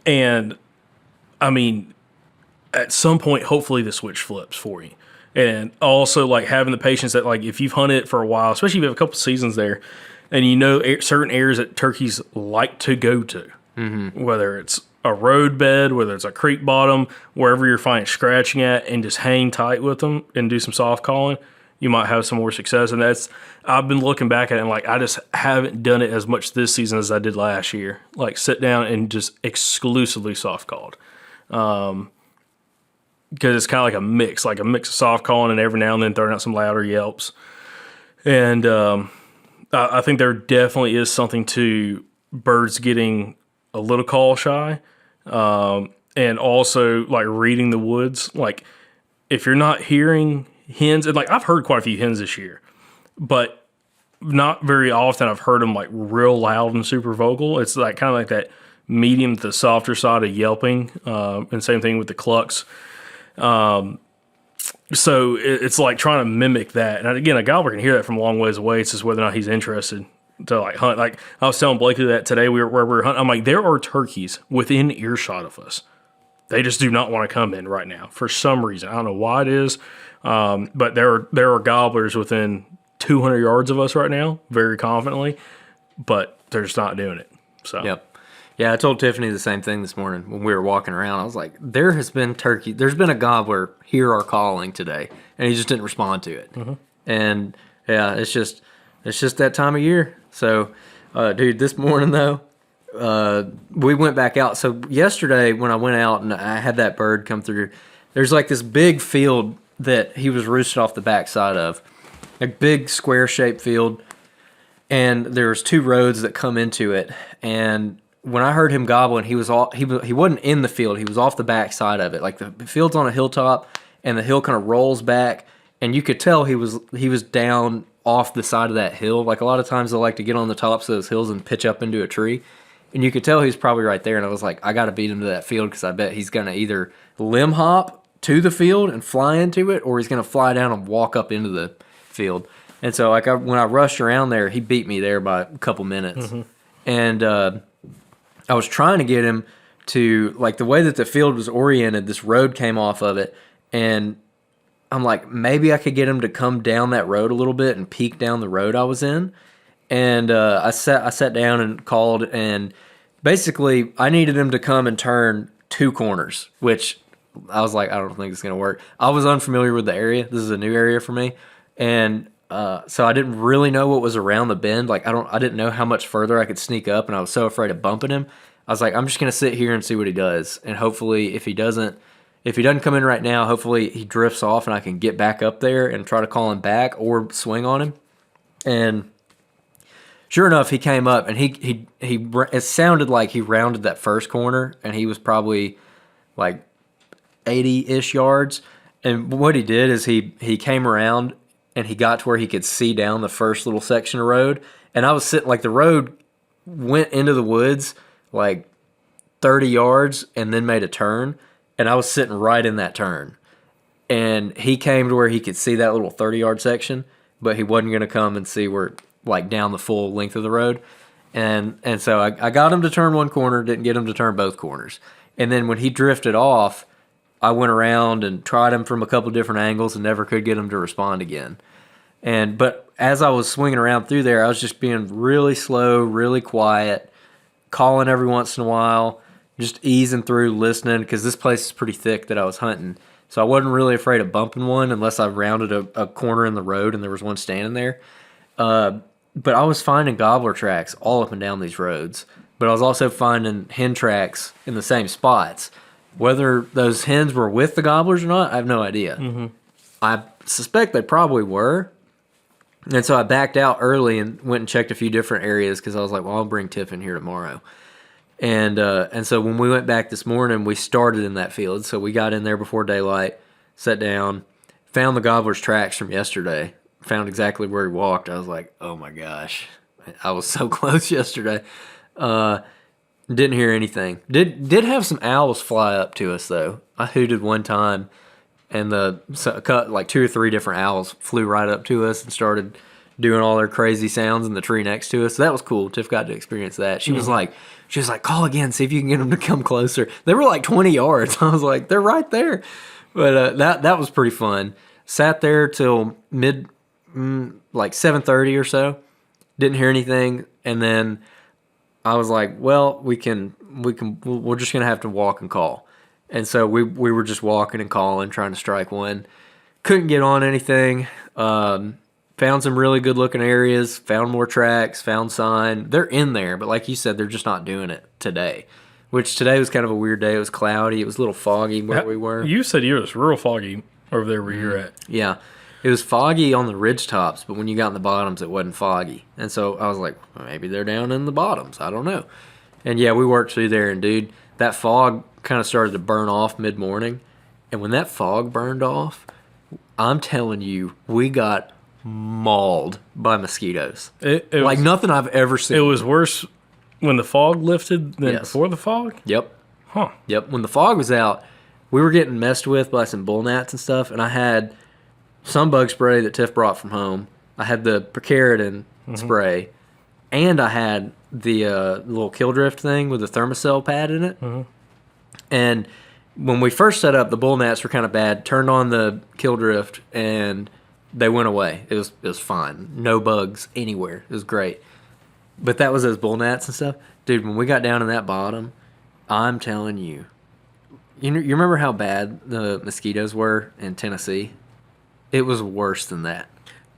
Speaker 1: I mean, at some point, hopefully the switch flips for you. And also, like, having the patience that, like, if you've hunted it for a while, especially if you have a couple seasons there, and you know certain areas that turkeys like to go to, whether it's a road bed, whether it's a creek bottom, wherever you're finding scratching at, and just hang tight with them and do some soft calling, you might have some more success. And I've been looking back at it, and, like, I just haven't done it as much this season as I did last year. Like, sit down and just exclusively soft called. Because it's kind of like a mix of soft calling and every now and then throwing out some louder yelps. And I think there definitely is something to birds getting a little call shy, and also like reading the woods. Like if you're not hearing hens, and like I've heard quite a few hens this year, but not very often I've heard them like real loud and super vocal. It's like kind of like that medium to the softer side of yelping, and same thing with the clucks. So it's like trying to mimic that. And again, a gobbler can hear that from a long ways away. It's just whether or not he's interested to like hunt. Like I was telling Blakely that today where we were hunting. I'm like, there are turkeys within earshot of us. They just do not want to come in right now for some reason. I don't know why it is, but there are gobblers within 200 yards of us right now, very confidently, but they're just not doing it. So.
Speaker 2: Yep. Yeah, I told Tiffany the same thing this morning when we were walking around. I was like, there's been a gobbler hear our calling today, and he just didn't respond to it. Mm-hmm. And yeah, it's just that time of year. So, dude, this morning though, we went back out. So yesterday when I went out and I had that bird come through, there's like this big field that he was roosted off the backside of, a big square-shaped field, and there's 2 roads that come into it. And when I heard him gobbling, he wasn't in the field. He was off the back side of it. Like the field's on a hilltop, and the hill kind of rolls back, and you could tell he was down off the side of that hill. Like a lot of times they like to get on the tops of those hills and pitch up into a tree, and you could tell he was probably right there. And I was like, I got to beat him to that field because I bet he's going to either limb hop to the field and fly into it, or he's going to fly down and walk up into the field. And so like when I rushed around there, he beat me there by a couple minutes. Mm-hmm. And I was trying to get him to, like, the way that the field was oriented, this road came off of it, and I'm like, maybe I could get him to come down that road a little bit and peek down the road I was in. And I sat down and called, and basically I needed him to come and turn 2 corners, which I was like, I don't think it's going to work. I was unfamiliar with the area. This is a new area for me. And so I didn't really know what was around the bend. Like I didn't know how much further I could sneak up, and I was so afraid of bumping him. I was like, I'm just gonna sit here and see what he does, and hopefully, if he doesn't come in right now, hopefully he drifts off, and I can get back up there and try to call him back or swing on him. And sure enough, he came up, and he it sounded like he rounded that first corner, and he was probably like 80-ish yards. And what he did is he came around, and he got to where he could see down the first little section of road. And I was sitting, like, the road went into the woods like 30 yards and then made a turn. And I was sitting right in that turn. And he came to where he could see that little 30-yard section, but he wasn't going to come and see where, like, down the full length of the road. And so I got him to turn one corner, didn't get him to turn both corners. And then when he drifted off, I went around and tried him from a couple different angles and never could get him to respond again. But as I was swinging around through there, I was just being really slow, really quiet, calling every once in a while, just easing through, listening, because this place is pretty thick that I was hunting. So I wasn't really afraid of bumping one unless I rounded a corner in the road and there was one standing there. But I was finding gobbler tracks all up and down these roads. But I was also finding hen tracks in the same spots. Whether those hens were with the gobblers or not, I have no idea. Mm-hmm. I suspect they probably were. And so I backed out early and went and checked a few different areas because I was like, well, I'll bring Tiff in here tomorrow. And so when we went back this morning, we started in that field. So we got in there before daylight, sat down, found the gobbler's tracks from yesterday, found exactly where he walked. I was like, oh my gosh, I was so close yesterday. Didn't hear anything. Did have some owls fly up to us though. I hooted one time, and like 2 or 3 different owls flew right up to us and started doing all their crazy sounds in the tree next to us. So that was cool. Tiff got to experience that. She was like, call again, see if you can get them to come closer. They were like 20 yards. I was like, they're right there. But that was pretty fun. Sat there till like 7:30 or so. Didn't hear anything, and then I was like, well, we're just gonna have to walk and call. And so we were just walking and calling, trying to strike one. Couldn't get on anything. Found some really good looking areas, found more tracks, found sign. They're in there, but like you said, they're just not doing it today. Which today was kind of a weird day. It was cloudy. It was a little foggy where we were.
Speaker 1: You said it was real foggy over there where you're at.
Speaker 2: Yeah. It was foggy on the ridge tops, but when you got in the bottoms, it wasn't foggy. And so I was like, well, maybe they're down in the bottoms. I don't know. And yeah, we worked through there, and dude, that fog kind of started to burn off mid-morning. And when that fog burned off, I'm telling you, we got mauled by mosquitoes. Like nothing I've ever seen.
Speaker 1: It was worse When the fog lifted, then
Speaker 2: Yes.
Speaker 1: before the fog?
Speaker 2: Yep.
Speaker 1: Huh.
Speaker 2: Yep. When the fog was out, we were getting messed with by some bull gnats and stuff, and I had some bug spray that Tiff brought from home. I had the Percaratin spray, and I had the little kill drift thing with the thermocell pad in it. And when we first set up, the bull gnats were kind of bad. Turned on the kill drift, and they went away. It was fine. No bugs anywhere. It was great. But that was those bull gnats and stuff. Dude, when we got down in that bottom, I'm telling you, you remember how bad the mosquitoes were in Tennessee? It was worse than that.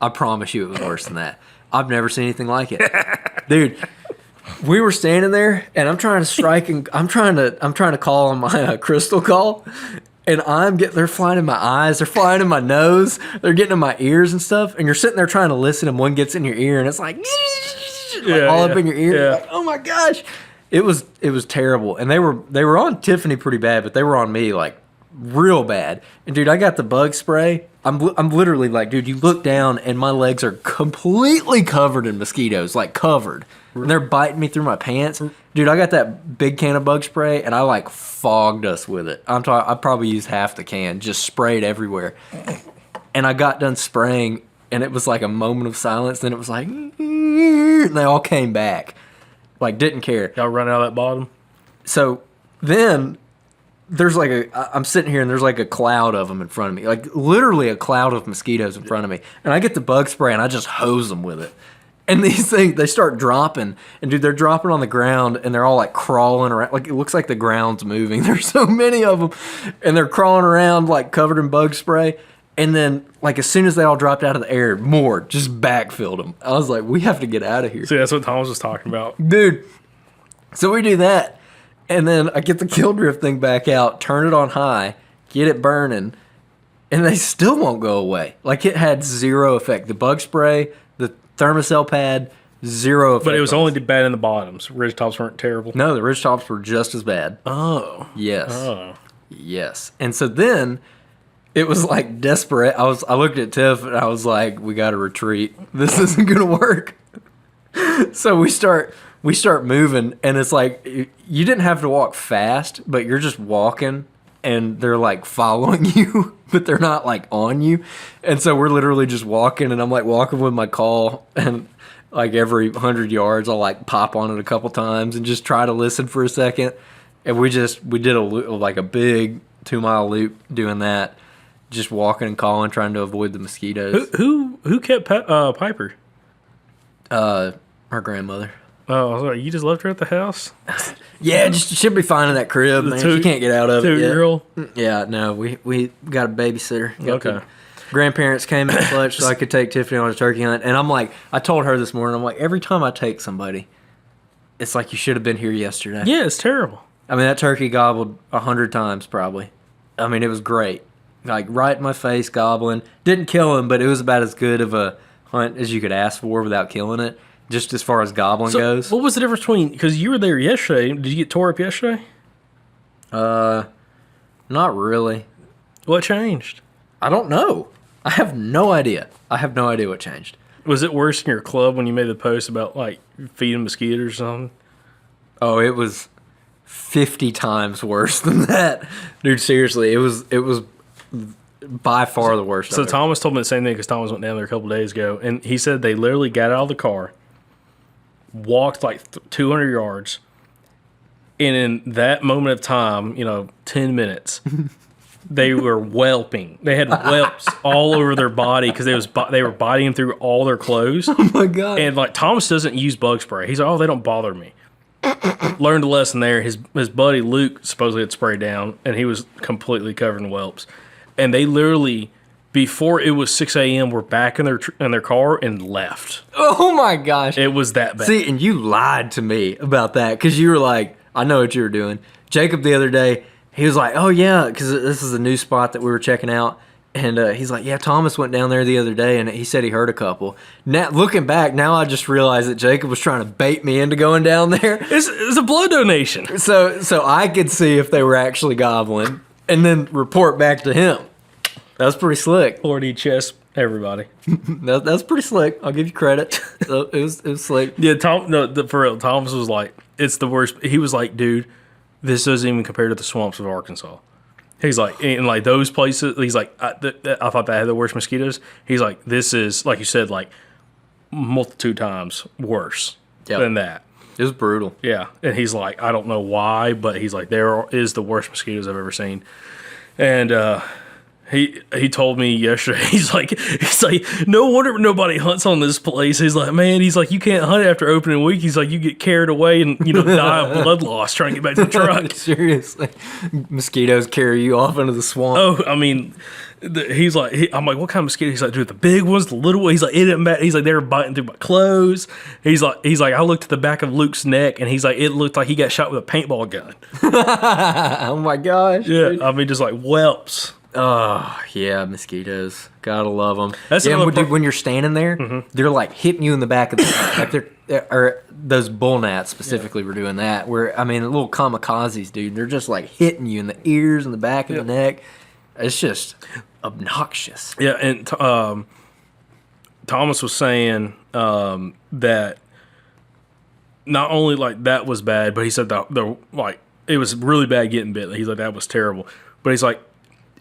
Speaker 2: I promise you it was worse than that. I've never seen anything like it. Dude, we were standing there, and I'm trying to strike, and I'm trying to call on my crystal call, and they're flying in my eyes, they're flying in my nose, they're getting in my ears and stuff, and you're sitting there trying to listen, and one gets in your ear, and it's like, all up in your ear.
Speaker 1: Yeah.
Speaker 2: Like, oh my gosh. It was terrible. And they were on Tiffany pretty bad, but they were on me like real bad. And dude, I got the bug spray. I'm literally like, dude, you look down and my legs are completely covered in mosquitoes, like covered. And they're biting me through my pants. Dude, I got that big can of bug spray and I like fogged us with it. I probably used half the can, just sprayed everywhere. And I got done spraying and it was like a moment of silence. Then it was like, and they all came back. Like, didn't care.
Speaker 1: Y'all run out of that bottom?
Speaker 2: So then there's like I'm sitting here and there's like a cloud of them in front of me. Like, literally a cloud of mosquitoes in front of me. And I get the bug spray and I just hose them with it. And these things, they start dropping. And, dude, they're dropping on the ground and they're all like crawling around. Like, it looks like the ground's moving. There's so many of them. And they're crawling around like covered in bug spray. And then, like, as soon as they all dropped out of the air, more just backfilled them. I was like, we have to get out of here.
Speaker 1: See, that's what Thomas was talking about.
Speaker 2: Dude. So we do that. And then I get the kill drift thing back out, turn it on high, get it burning, and they still won't go away. Like, it had zero effect. The bug spray, the thermocell pad, zero effect.
Speaker 1: But it was only bad in the bottoms. Ridge tops weren't terrible.
Speaker 2: No, the ridge tops were just as bad.
Speaker 1: Oh.
Speaker 2: Yes.
Speaker 1: Oh.
Speaker 2: Yes. And so then it was like desperate. I looked at Tiff and I was like, we got to retreat. This isn't going to work. So we start moving and it's like, you didn't have to walk fast, but you're just walking and they're like following you, but they're not like on you. And so we're literally just walking and I'm like walking with my call and like every 100 yards, I'll like pop on it a couple times and just try to listen for a second. And we did a big 2-mile loop doing that. Just walking and calling, trying to avoid the mosquitoes.
Speaker 1: Who kept Piper?
Speaker 2: Our grandmother.
Speaker 1: Oh, I was like, you just left her at the house?
Speaker 2: Yeah, she'll be fine in that crib, man. She can't get out of it yet.
Speaker 1: 2-year-old?
Speaker 2: Yeah, no, we got a babysitter.
Speaker 1: Okay.
Speaker 2: Grandparents came in clutch so I could take Tiffany on a turkey hunt. And I'm like, I told her this morning, I'm like, every time I take somebody, it's like you should have been here yesterday.
Speaker 1: Yeah, it's terrible.
Speaker 2: I mean, that turkey gobbled 100 times probably. I mean, it was great. Like, right in my face, gobbling. Didn't kill him, but it was about as good of a hunt as you could ask for without killing it, just as far as gobbling goes.
Speaker 1: What was the difference between, because you were there yesterday, did you get tore up yesterday?
Speaker 2: Not really.
Speaker 1: What changed?
Speaker 2: I don't know. I have no idea. What changed.
Speaker 1: Was it worse in your club when you made the post about, like, feeding mosquitoes or something?
Speaker 2: Oh, it was 50 times worse than that. Dude, seriously, it was by far the worst.
Speaker 1: So Thomas told me the same thing because Thomas went down there a couple days ago, and he said they literally got out of the car, walked like 200 yards, and in that moment of time, 10 minutes, they were whelping. They had whelps all over their body because they were biting them through all their clothes.
Speaker 2: Oh my God.
Speaker 1: And like Thomas doesn't use bug spray. He's like, oh, they don't bother me. Learned a lesson there. His buddy Luke supposedly had sprayed down, and he was completely covered in whelps. And they literally, before it was 6 a.m., were back in their car and left.
Speaker 2: Oh my gosh.
Speaker 1: It was that bad.
Speaker 2: See, and you lied to me about that because you were like, I know what you were doing. Jacob the other day, he was like, oh yeah, because this is a new spot that we were checking out. And he's like, yeah, Thomas went down there the other day, and he said he heard a couple. Now, looking back, now I just realized that Jacob was trying to bait me into going down there.
Speaker 1: It's a blood donation.
Speaker 2: So I could see if they were actually gobbling, and then report back to him. That was pretty slick.
Speaker 1: 40 chest, everybody.
Speaker 2: That's pretty slick. I'll give you credit. It was slick.
Speaker 1: Yeah, for real, Thomas was like, it's the worst. He was like, dude, this doesn't even compare to the swamps of Arkansas. He's like, in like those places, he's like, I thought that had the worst mosquitoes. He's like, this is, like you said, like multitude times worse than that.
Speaker 2: It was brutal.
Speaker 1: Yeah. And he's like, I don't know why, but he's like, there is the worst mosquitoes I've ever seen. And he told me yesterday, he's like, no wonder nobody hunts on this place. He's like, man, he's like, you can't hunt after opening week. He's like, you get carried away and, die of blood loss trying to get back to the truck.
Speaker 2: Seriously. Mosquitoes carry you off into the swamp.
Speaker 1: Oh, I mean, he's like, I'm like, what kind of mosquito? He's like, dude, the big ones, the little ones. He's like, it didn't matter. He's like, they were biting through my clothes. He's like, I looked at the back of Luke's neck, and he's like, it looked like he got shot with a paintball gun.
Speaker 2: Oh my gosh.
Speaker 1: Yeah,
Speaker 2: dude.
Speaker 1: I mean, just like whelps.
Speaker 2: Oh, yeah, mosquitoes. Gotta love them.
Speaker 1: That's
Speaker 2: when you're standing there, they're like hitting you in the back of the neck. Like or those bull gnats specifically were doing that. Where, I mean, the little kamikazes, dude, they're just like hitting you in the ears and the back of the neck. It's just obnoxious.
Speaker 1: Yeah, and Thomas was saying that not only like that was bad, but he said the like it was really bad getting bit. He's like, that was terrible. But he's like,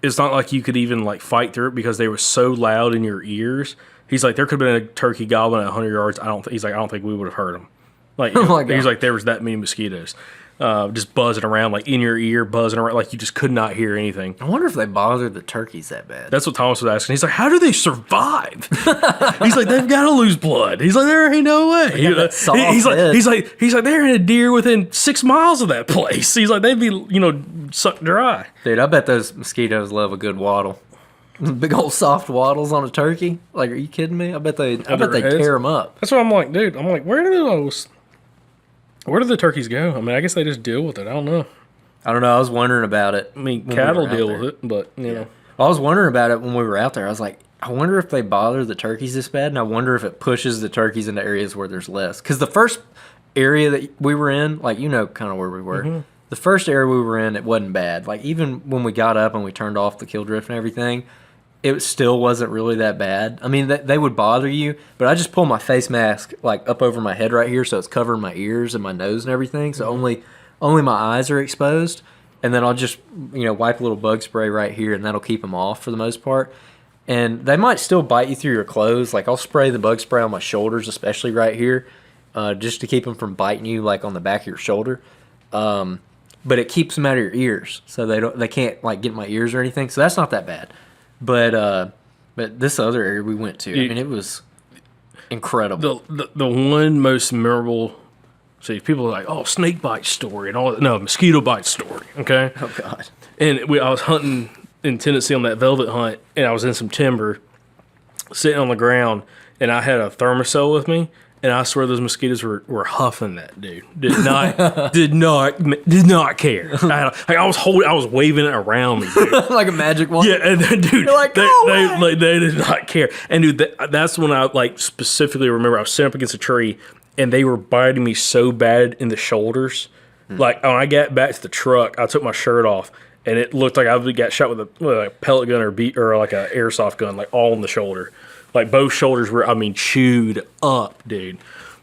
Speaker 1: it's not like you could even like fight through it because they were so loud in your ears. He's like, there could have been a turkey gobbling at 100 yards. He's like, I don't think we would have heard him. Like, he's like, there was that many mosquitoes. Just buzzing around, like in your ear, buzzing around, like you just could not hear anything.
Speaker 2: I wonder if they bother the turkeys that bad.
Speaker 1: That's what Thomas was asking. He's like, how do they survive? He's like, they've got to lose blood. He's like, there ain't no way. He's like, they're in a deer within 6 miles of that place. He's like, they'd be, sucked dry.
Speaker 2: Dude, I bet those mosquitoes love a good waddle. Big old soft waddles on a turkey. Like, are you kidding me? I bet they tear them up.
Speaker 1: That's what I'm like, dude. I'm like, where do the turkeys go? I mean, I guess they just deal with it. I don't know.
Speaker 2: I was wondering about it.
Speaker 1: I mean, cattle deal with it, but, you know.
Speaker 2: I was wondering about it when we were out there. I was like, I wonder if they bother the turkeys this bad, and I wonder if it pushes the turkeys into areas where there's less. Because the first area that we were in, like, kind of where we were. Mm-hmm. The first area we were in, it wasn't bad. Like, even when we got up and we turned off the kill drift and everything, it still wasn't really that bad. I mean, they would bother you, but I just pull my face mask like up over my head right here, so it's covering my ears and my nose and everything. So only my eyes are exposed, and then I'll just wipe a little bug spray right here, and that'll keep them off for the most part. And they might still bite you through your clothes. Like, I'll spray the bug spray on my shoulders, especially right here, just to keep them from biting you, like on the back of your shoulder. But it keeps them out of your ears, so they can't like get in my ears or anything. So that's not that bad. But this other area we went to, I mean, it was incredible.
Speaker 1: The one most memorable. See, people are like, "Oh, snake bite story," and all that. No, mosquito bite story. Okay.
Speaker 2: Oh God.
Speaker 1: And I was hunting in Tennessee on that velvet hunt, and I was in some timber, sitting on the ground, and I had a thermocell with me. And I swear those mosquitoes were huffing that dude. Did not care. I was waving it around me, dude.
Speaker 2: Like a magic wand.
Speaker 1: Yeah, and then, dude,
Speaker 2: you're like,
Speaker 1: they did not care. And dude, that's when I like specifically remember I was sitting up against a tree, and they were biting me so bad in the shoulders. Like when I got back to the truck, I took my shirt off, and it looked like I got shot with a pellet gun or like an airsoft gun, like all in the shoulder. Like, both shoulders were, chewed up, dude.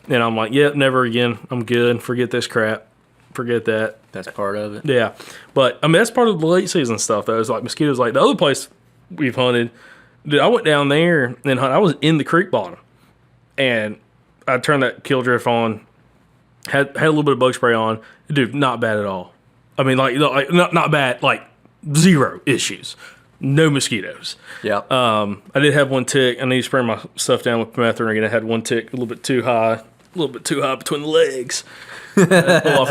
Speaker 1: And I'm like, yep, never again. I'm good. Forget this crap. Forget that.
Speaker 2: That's part of it.
Speaker 1: Yeah. But, that's part of the late season stuff, though. It's like mosquitoes. Like, the other place we've hunted, dude, I went down there and hunted. I was in the creek bottom. And I turned that kill drift on, had a little bit of bug spray on. Dude, not bad at all. I mean, like not bad, like, zero issues. No mosquitoes.
Speaker 2: Yeah.
Speaker 1: I did have one tick. I need to spray my stuff down with permethrin again. I had one tick a little bit too high between the legs. Pull off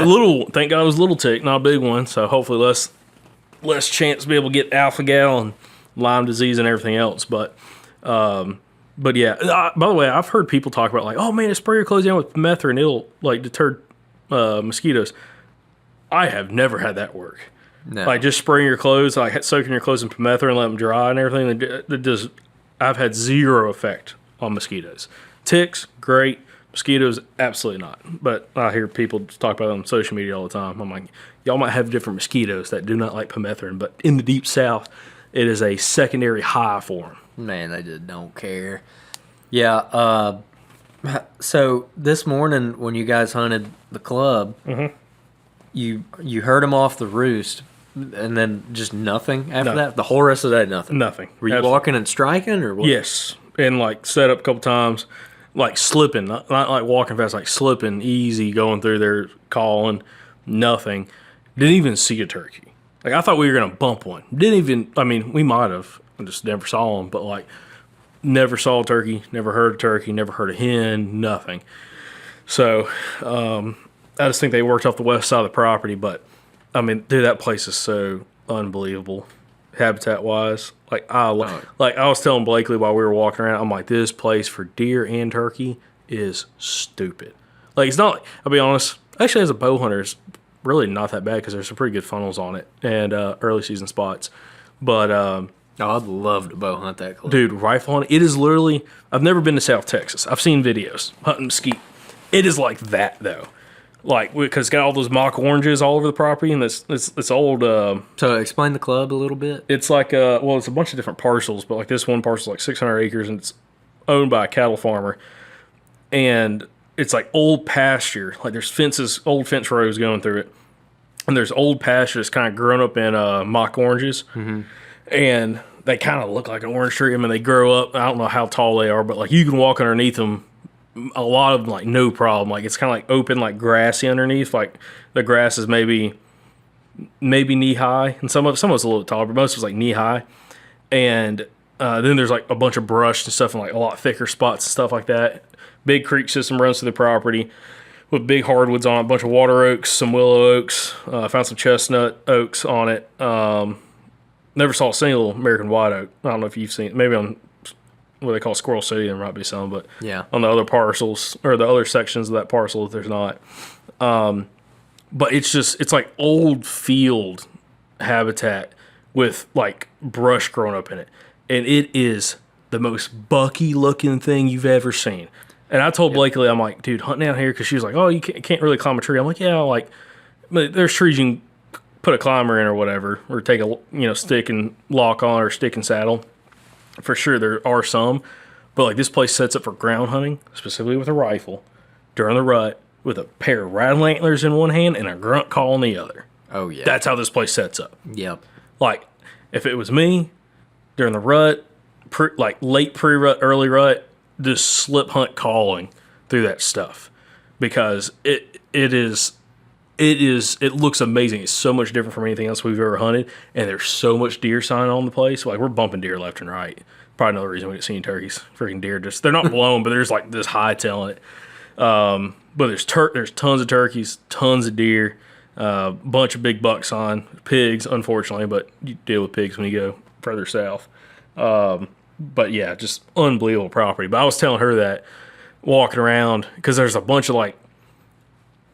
Speaker 1: thank God it was a little tick, not a big one. So hopefully less chance to be able to get alpha gal and Lyme disease and everything else. But yeah. By the way, I've heard people talk about like, oh man, spray your clothes down with permethrin, it'll like deter mosquitoes. I have never had that work.
Speaker 2: No.
Speaker 1: Like just spraying your clothes, like soaking your clothes in permethrin and let them dry and everything. I've had zero effect on mosquitoes. Ticks, great. Mosquitoes, absolutely not. But I hear people talk about it on social media all the time. I'm like, y'all might have different mosquitoes that do not like permethrin, but in the deep south, it is a secondary high for them.
Speaker 2: Man, they just don't care. Yeah, So this morning when you guys hunted the club, you heard them off the roost, and then just nothing after that. The whole rest of the day, nothing.
Speaker 1: Nothing.
Speaker 2: Were you walking and striking, or what?
Speaker 1: Yes, and like set up a couple times, like slipping, not like walking fast, like slipping easy, going through there, calling, nothing. Didn't even see a turkey. Like I thought we were gonna bump one. Didn't even. I mean, we might have. I just never saw them, but like never saw a turkey, never heard a turkey, never heard a hen, nothing. So I just think they worked off the west side of the property, but I mean, dude, that place is so unbelievable, habitat wise. Like I was telling Blakely while we were walking around, I'm like, this place for deer and turkey is stupid. Like it's not. I'll be honest. Actually, as a bow hunter, it's really not that bad because there's some pretty good funnels on it and early season spots. But
Speaker 2: I'd love to bow hunt that club.
Speaker 1: dude, rifle hunting, it is literally. I've never been to South Texas. I've seen videos hunting mesquite. It is like that though. Like, because it's got all those mock oranges all over the property, and this old.
Speaker 2: So explain the club a little bit.
Speaker 1: It's like it's a bunch of different parcels, but like this one parcel is like 600 acres, and it's owned by a cattle farmer, and it's like old pasture. Like there's fences, old fence rows going through it, and there's old pasture that's kind of grown up in mock oranges, and they kind of look like an orange tree. I mean, they grow up. I don't know how tall they are, but like you can walk underneath them. A lot of them, like no problem. Like it's kind of like open, like grassy underneath. Like the grass is maybe knee high, and some of it's a little taller, but most of it's like knee high. And then there's like a bunch of brush and stuff, and like a lot thicker spots and stuff like that. Big creek system runs through the property with big hardwoods on it. A bunch of water oaks, some willow oaks. Found some chestnut oaks on it. Never saw a single American white oak. I don't know if you've seen it. Maybe on what they call Squirrel City, there might be some, but
Speaker 2: Yeah.
Speaker 1: on the other parcels or the other sections of that parcel, there's not. But it's like old field habitat with like brush growing up in it, and it is the most bucky looking thing you've ever seen. And I told Blakely, I'm like, dude, hunting out here, because she was like, oh, you can't really climb a tree. I'm like, yeah, like there's trees you can put a climber in or whatever, or take a stick and lock on, or stick and saddle. For sure, there are some, but like this place sets up for ground hunting, specifically with a rifle, during the rut, with a pair of rattle antlers in one hand and a grunt call in the other.
Speaker 2: Oh yeah.
Speaker 1: That's how this place sets up.
Speaker 2: Yep.
Speaker 1: Like, if it was me, during the rut, like late pre-rut, early rut, just slip hunt calling through that stuff, because it looks amazing. It's so much different from anything else we've ever hunted, and there's so much deer sign on the place. Like we're bumping deer left and right. Probably another reason we didn't see any turkeys. Freaking deer, they're not blown, but there's like this high tailing it. But there's tons of turkeys, tons of deer, bunch of big bucks on pigs, unfortunately, but you deal with pigs when you go further south. But yeah, just unbelievable property. But I was telling her that walking around, because there's a bunch of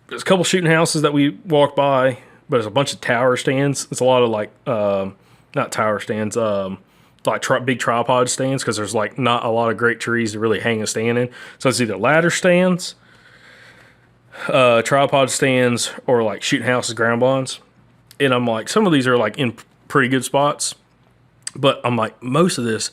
Speaker 1: there's a couple shooting houses that we walked by, but there's a bunch of tower stands. It's a lot of like, not tower stands, like big tripod stands, because there's like not a lot of great trees to really hang a stand in. So it's either ladder stands, tripod stands, or like shooting houses, ground blinds. And I'm like, some of these are like in pretty good spots, but I'm like, most of this,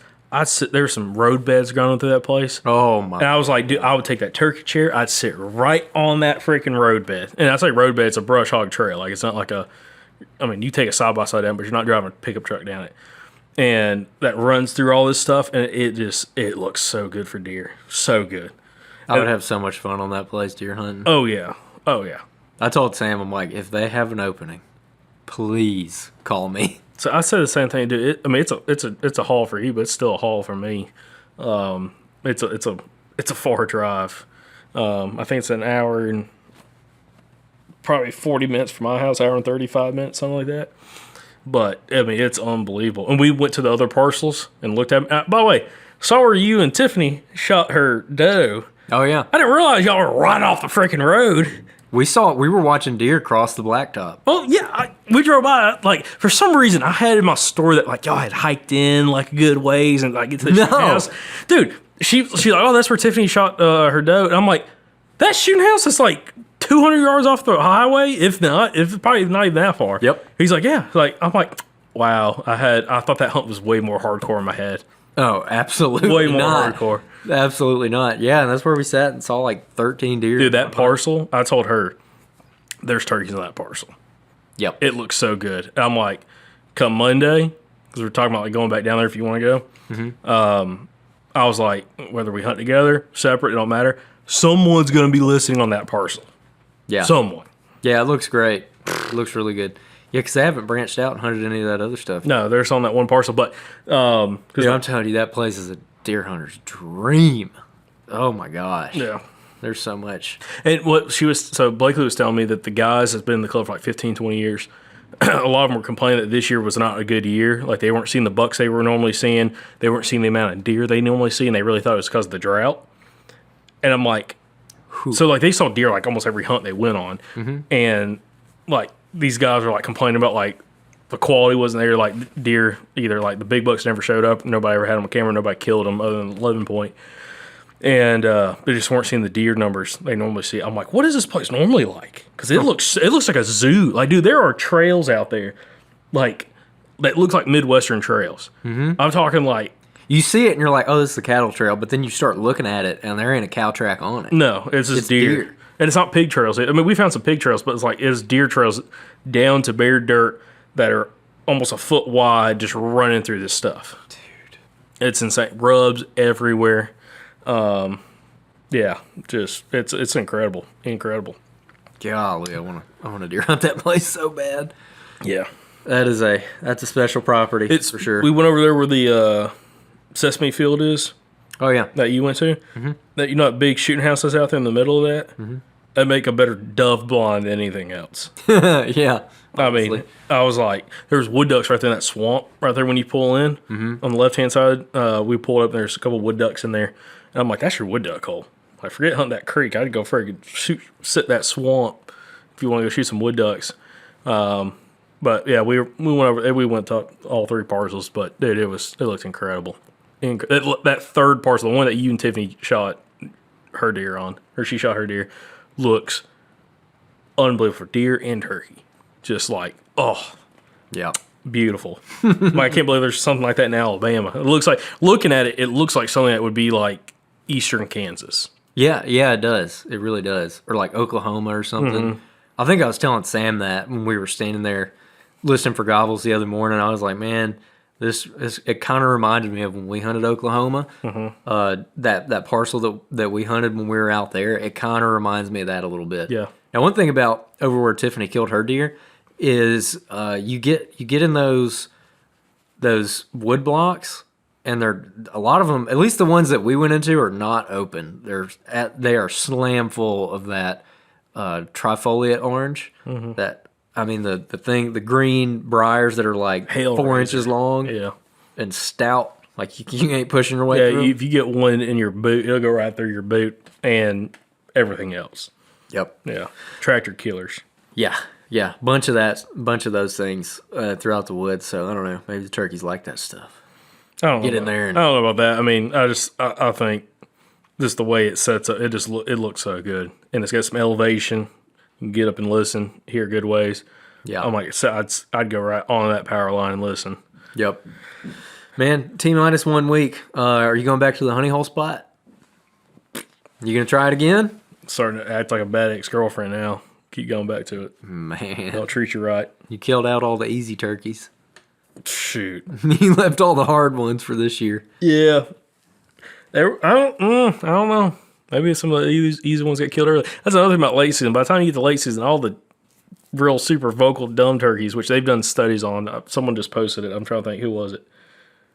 Speaker 1: there's some road beds going through that place.
Speaker 2: Oh my!
Speaker 1: And I was like, dude, I would take that turkey chair. I'd sit right on that freaking road bed. And I say road bed, it's a brush hog trail. Like it's not like you take a side by side down, but you're not driving a pickup truck down it. And that runs through all this stuff, and it looks so good for deer. So good.
Speaker 2: I would have so much fun on that place deer hunting.
Speaker 1: Oh yeah. Oh yeah.
Speaker 2: I told Sam, I'm like, if they have an opening, please call me.
Speaker 1: So I said the same thing, dude. It's a haul for you, but it's still a haul for me. It's a far drive. I think it's an hour and probably 40 minutes from my house, hour and 35 minutes, something like that. But I mean, it's unbelievable. And we went to the other parcels and looked at them. By the way, saw where you and Tiffany shot her doe.
Speaker 2: Oh yeah.
Speaker 1: I didn't realize y'all were right off the freaking road.
Speaker 2: We were watching deer cross the blacktop.
Speaker 1: Well, yeah, we drove by. Like, for some reason, I had in my story that, like, y'all had hiked in, like, a good ways and, like, get to the shooting house. Dude, she's like, oh, that's where Tiffany shot her doe. And I'm like, that shooting house is, like, 200 yards off the highway, if probably not even that far.
Speaker 2: Yep.
Speaker 1: He's like, yeah. Like, I'm like, wow. I thought that hunt was way more hardcore in my head.
Speaker 2: Oh, absolutely
Speaker 1: Way more
Speaker 2: not.
Speaker 1: hardcore.
Speaker 2: Absolutely not. Yeah, and that's where we sat and saw like 13 deer.
Speaker 1: Dude, that parcel, I told her, there's turkeys in that parcel.
Speaker 2: Yep.
Speaker 1: It looks so good. And I'm like, come Monday, because we're talking about like going back down there if you want to go. I was like, whether we hunt together, separate, it don't matter. Someone's going to be listening on that parcel.
Speaker 2: Yeah.
Speaker 1: Someone.
Speaker 2: Yeah, it looks great. It looks really good. Yeah, because they haven't branched out and hunted any of that other stuff.
Speaker 1: No, they're just on that one parcel. But
Speaker 2: Dude, I'm telling you, that place is a deer hunter's dream. Oh my gosh.
Speaker 1: yeah.
Speaker 2: There's so much.
Speaker 1: And Blakely was telling me that the guys that's been in the club for like 15, 20 years, a lot of them were complaining that this year was not a good year. Like they weren't seeing the bucks they were normally seeing. They weren't seeing the amount of deer they normally see, and they really thought it was because of the drought. And I'm like, so like they saw deer like almost every hunt they went on. And like these guys are like complaining about like the quality wasn't there. Like deer, either like the big bucks never showed up. Nobody ever had them on camera. Nobody killed them other than 11 point. And they just weren't seeing the deer numbers they normally see. I'm like, what is this place normally like? Because it looks like a zoo. Like, dude, there are trails out there, like that look like Midwestern trails. I'm talking like
Speaker 2: You see it and you're like, oh, this is the cattle trail. But then you start looking at it and there ain't a cow track on it.
Speaker 1: no, it's just deer. And it's not pig trails. I mean, we found some pig trails, but it's deer trails down to bare dirt that are almost a foot wide, just running through this stuff. Dude, it's insane. Rubs everywhere. Yeah, just it's incredible.
Speaker 2: Golly, I want to deer hunt that place so bad.
Speaker 1: Yeah,
Speaker 2: That's a special property.
Speaker 1: it's
Speaker 2: for sure.
Speaker 1: We went over there where the Sesame Field is
Speaker 2: Oh yeah.
Speaker 1: that you went to. That that big shooting house that's out there in the middle of that. That make a better dove blind than anything else.
Speaker 2: Yeah.
Speaker 1: I mean, I was like, there's wood ducks right there in that swamp right there when you pull in on the left hand side. We pulled up and there's a couple wood ducks in there. And I'm like, that's your wood duck hole. Like, forget hunting that creek. I'd go sit that swamp if you want to go shoot some wood ducks. But yeah, we went over. We went to all three parcels. But dude, it looked incredible. That third parcel, the one that you and Tiffany shot her deer on, or she shot her deer, looks unbelievable for deer and turkey. Just like, oh,
Speaker 2: Yeah.
Speaker 1: beautiful. Like, I can't believe there's something like that in Alabama. It looks like, looking at it, it looks like something that would be like eastern Kansas.
Speaker 2: Yeah, it does. It really does. Or like Oklahoma or something. I think I was telling Sam that when we were standing there listening for gobbles the other morning. I was like, man, it kind of reminded me of when we hunted Oklahoma. That parcel that we hunted when we were out there, it kind of reminds me of that a little bit.
Speaker 1: Yeah.
Speaker 2: Now, one thing about over where Tiffany killed her deer is you get in those wood blocks, and they're a lot of them. At least the ones that we went into are not open. They are slam full of that trifoliate orange. That the green briars that are like
Speaker 1: Hell
Speaker 2: 4
Speaker 1: razor.
Speaker 2: inches long.
Speaker 1: Yeah.
Speaker 2: And stout. Like you ain't pushing your way
Speaker 1: Yeah,
Speaker 2: through.
Speaker 1: if you get one in your boot, it'll go right through your boot and everything else.
Speaker 2: Yep.
Speaker 1: Yeah. Tractor killers.
Speaker 2: Yeah. Bunch of those things throughout the woods. So I don't know. Maybe the turkeys like that stuff.
Speaker 1: I don't know.
Speaker 2: Get in there and-
Speaker 1: I don't know about that. I mean, I think just the way it sets up, it looks so good. And it's got some elevation. You can get up and listen, hear good ways.
Speaker 2: Yeah.
Speaker 1: I'm like, I'd go right on that power line and listen.
Speaker 2: Yep. Man, T-minus 1 week. Are you going back to the honey hole spot? You gonna try it again?
Speaker 1: Starting to act like a bad ex-girlfriend now. Keep going back to it.
Speaker 2: Man,
Speaker 1: They'll treat you right.
Speaker 2: you killed out all the easy turkeys.
Speaker 1: Shoot.
Speaker 2: You left all the hard ones for this year.
Speaker 1: Yeah. I don't know. Maybe some of the easy ones get killed early. That's another thing about late season. By the time you get to late season, all the real super vocal dumb turkeys, which they've done studies on. Someone just posted it. I'm trying to think, who was it?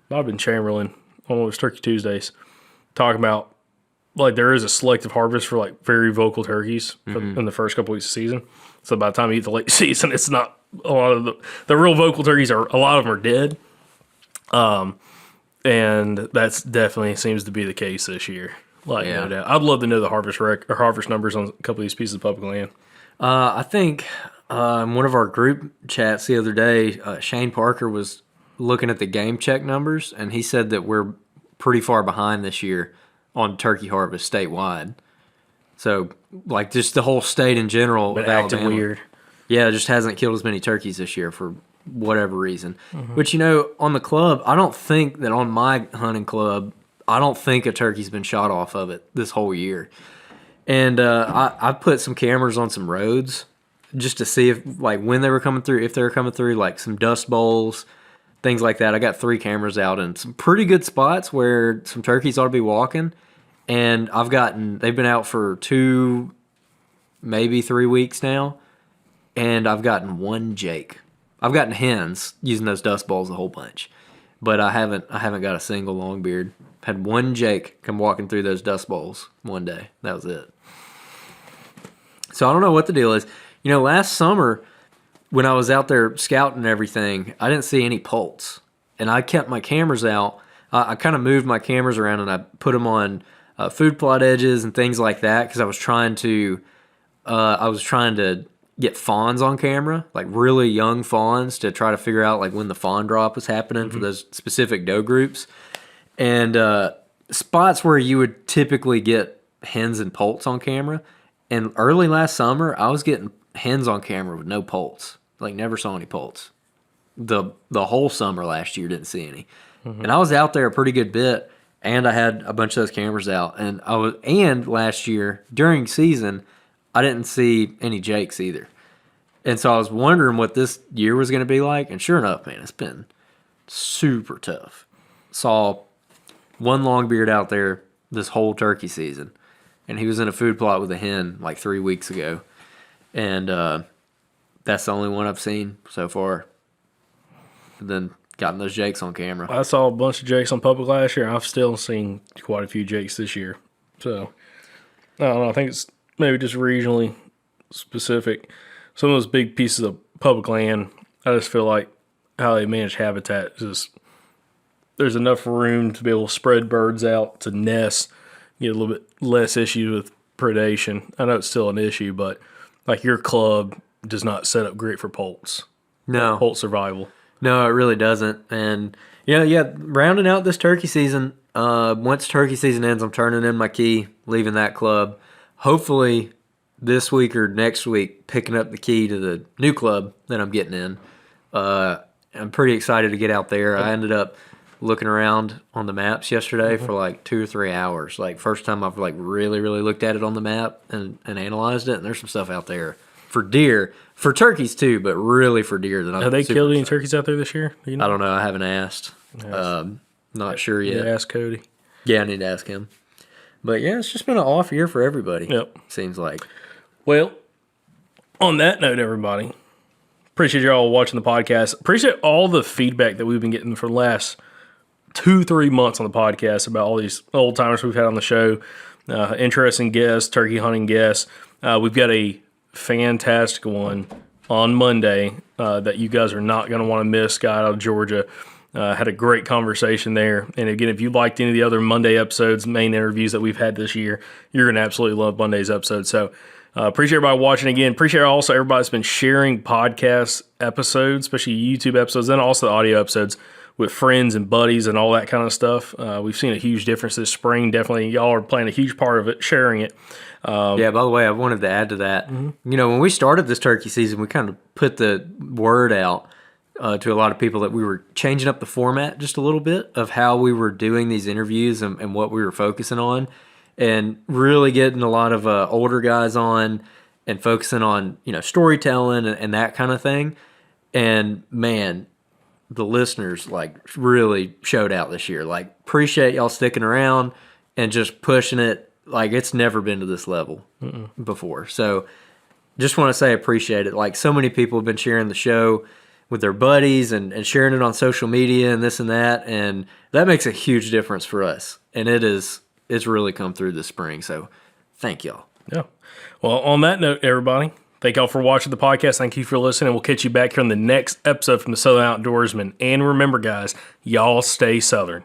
Speaker 1: Might have been Chamberlain on one of those Turkey Tuesdays, talking about like there is a selective harvest for like very vocal turkeys in the first couple weeks of season. So by the time you get to late season, it's not a lot of the real vocal turkeys a lot of them are dead. And that's definitely seems to be the case this year. Like, no doubt. I'd love to know the harvest numbers on a couple of these pieces of public land.
Speaker 2: I think in one of our group chats the other day, Shane Parker was looking at the game check numbers, and he said that we're pretty far behind this year on turkey harvest statewide. So, like, just the whole state in general.
Speaker 1: But
Speaker 2: of
Speaker 1: acting
Speaker 2: Alabama.
Speaker 1: weird.
Speaker 2: Yeah, it just hasn't killed as many turkeys this year for whatever reason. But, you know, on the club, I don't think that on my hunting club, I don't think a turkey's been shot off of it this whole year. And I put some cameras on some roads just to see if, like, when they were coming through, if they were coming through, like some dust bowls, things like that. I got 3 cameras out in some pretty good spots where some turkeys ought to be walking. And they've been out for 2, maybe 3 weeks now. And I've gotten 1 jake. I've gotten hens using those dust bowls a whole bunch. But I haven't got a single longbeard. Had 1 jake come walking through those dust bowls one day. That was it. So I don't know what the deal is. You know, last summer when I was out there scouting and everything, I didn't see any poults. And I kept my cameras out. I kind of moved my cameras around and I put them on food plot edges and things like that because I was trying to get fawns on camera, like really young fawns, to try to figure out like when the fawn drop was happening for those specific doe groups. And spots where you would typically get hens and poults on camera. And early last summer, I was getting hens on camera with no poults. Like, never saw any poults. The whole summer last year, didn't see any. And I was out there a pretty good bit, and I had a bunch of those cameras out. And last year, during season, I didn't see any jakes either. And so I was wondering what this year was going to be like. And sure enough, man, it's been super tough. Saw 1 longbeard out there this whole turkey season. And he was in a food plot with a hen like 3 weeks ago. And that's the only one I've seen so far. And then gotten those jakes on camera.
Speaker 1: I saw a bunch of jakes on public last year. I've still seen quite a few jakes this year. So, I don't know. I think it's maybe just regionally specific. Some of those big pieces of public land, I just feel like how they manage habitat is just, there's enough room to be able to spread birds out to nest, get a little bit less issue with predation. I know it's still an issue, but like your club does not set up great for poults.
Speaker 2: No.
Speaker 1: Poult survival.
Speaker 2: No, it really doesn't. And, yeah, rounding out this turkey season, once turkey season ends, I'm turning in my key, leaving that club. Hopefully this week or next week, picking up the key to the new club that I'm getting in. I'm pretty excited to get out there. I ended up looking around on the maps yesterday for like 2 or 3 hours. Like, first time I've like really, really looked at it on the map and analyzed it. And there's some stuff out there for deer, for turkeys too, but really for deer. That
Speaker 1: Have they killed any turkeys out there this year? Do you know?
Speaker 2: I don't know. I haven't asked. Not sure yet.
Speaker 1: Yeah, ask Cody.
Speaker 2: Yeah, I need to ask him. But yeah, it's just been an off year for everybody.
Speaker 1: Yep.
Speaker 2: Seems like.
Speaker 1: Well, on that note, everybody, appreciate y'all watching the podcast. Appreciate all the feedback that we've been getting for the last 2-3 months on the podcast about all these old timers we've had on the show. Interesting guests, turkey hunting guests. We've got a fantastic one on Monday that you guys are not going to want to miss. Guy out of Georgia. Had a great conversation there. And again, if you liked any of the other Monday episodes, main interviews that we've had this year, you're going to absolutely love Monday's episode. So appreciate everybody watching again. Appreciate also everybody that's been sharing podcast episodes, especially YouTube episodes, and also the audio episodes with friends and buddies and all that kind of stuff. We've seen a huge difference this spring. Definitely, y'all are playing a huge part of it, sharing it.
Speaker 2: Yeah, by the way, I wanted to add to that. You know, when we started this turkey season, we kind of put the word out to a lot of people that we were changing up the format just a little bit of how we were doing these interviews and what we were focusing on, and really getting a lot of older guys on and focusing on, storytelling and that kind of thing. And man, the listeners like really showed out this year. Like, appreciate y'all sticking around and just pushing it. Like, it's never been to this level before. So just want to say appreciate it. Like, so many people have been sharing the show with their buddies and sharing it on social media and this and that. And that makes a huge difference for us. And it's really come through this spring. So thank y'all.
Speaker 1: Yeah. Well, on that note, everybody, thank y'all for watching the podcast. Thank you for listening. We'll catch you back here on the next episode from the Southern Outdoorsman. And remember, guys, y'all stay Southern.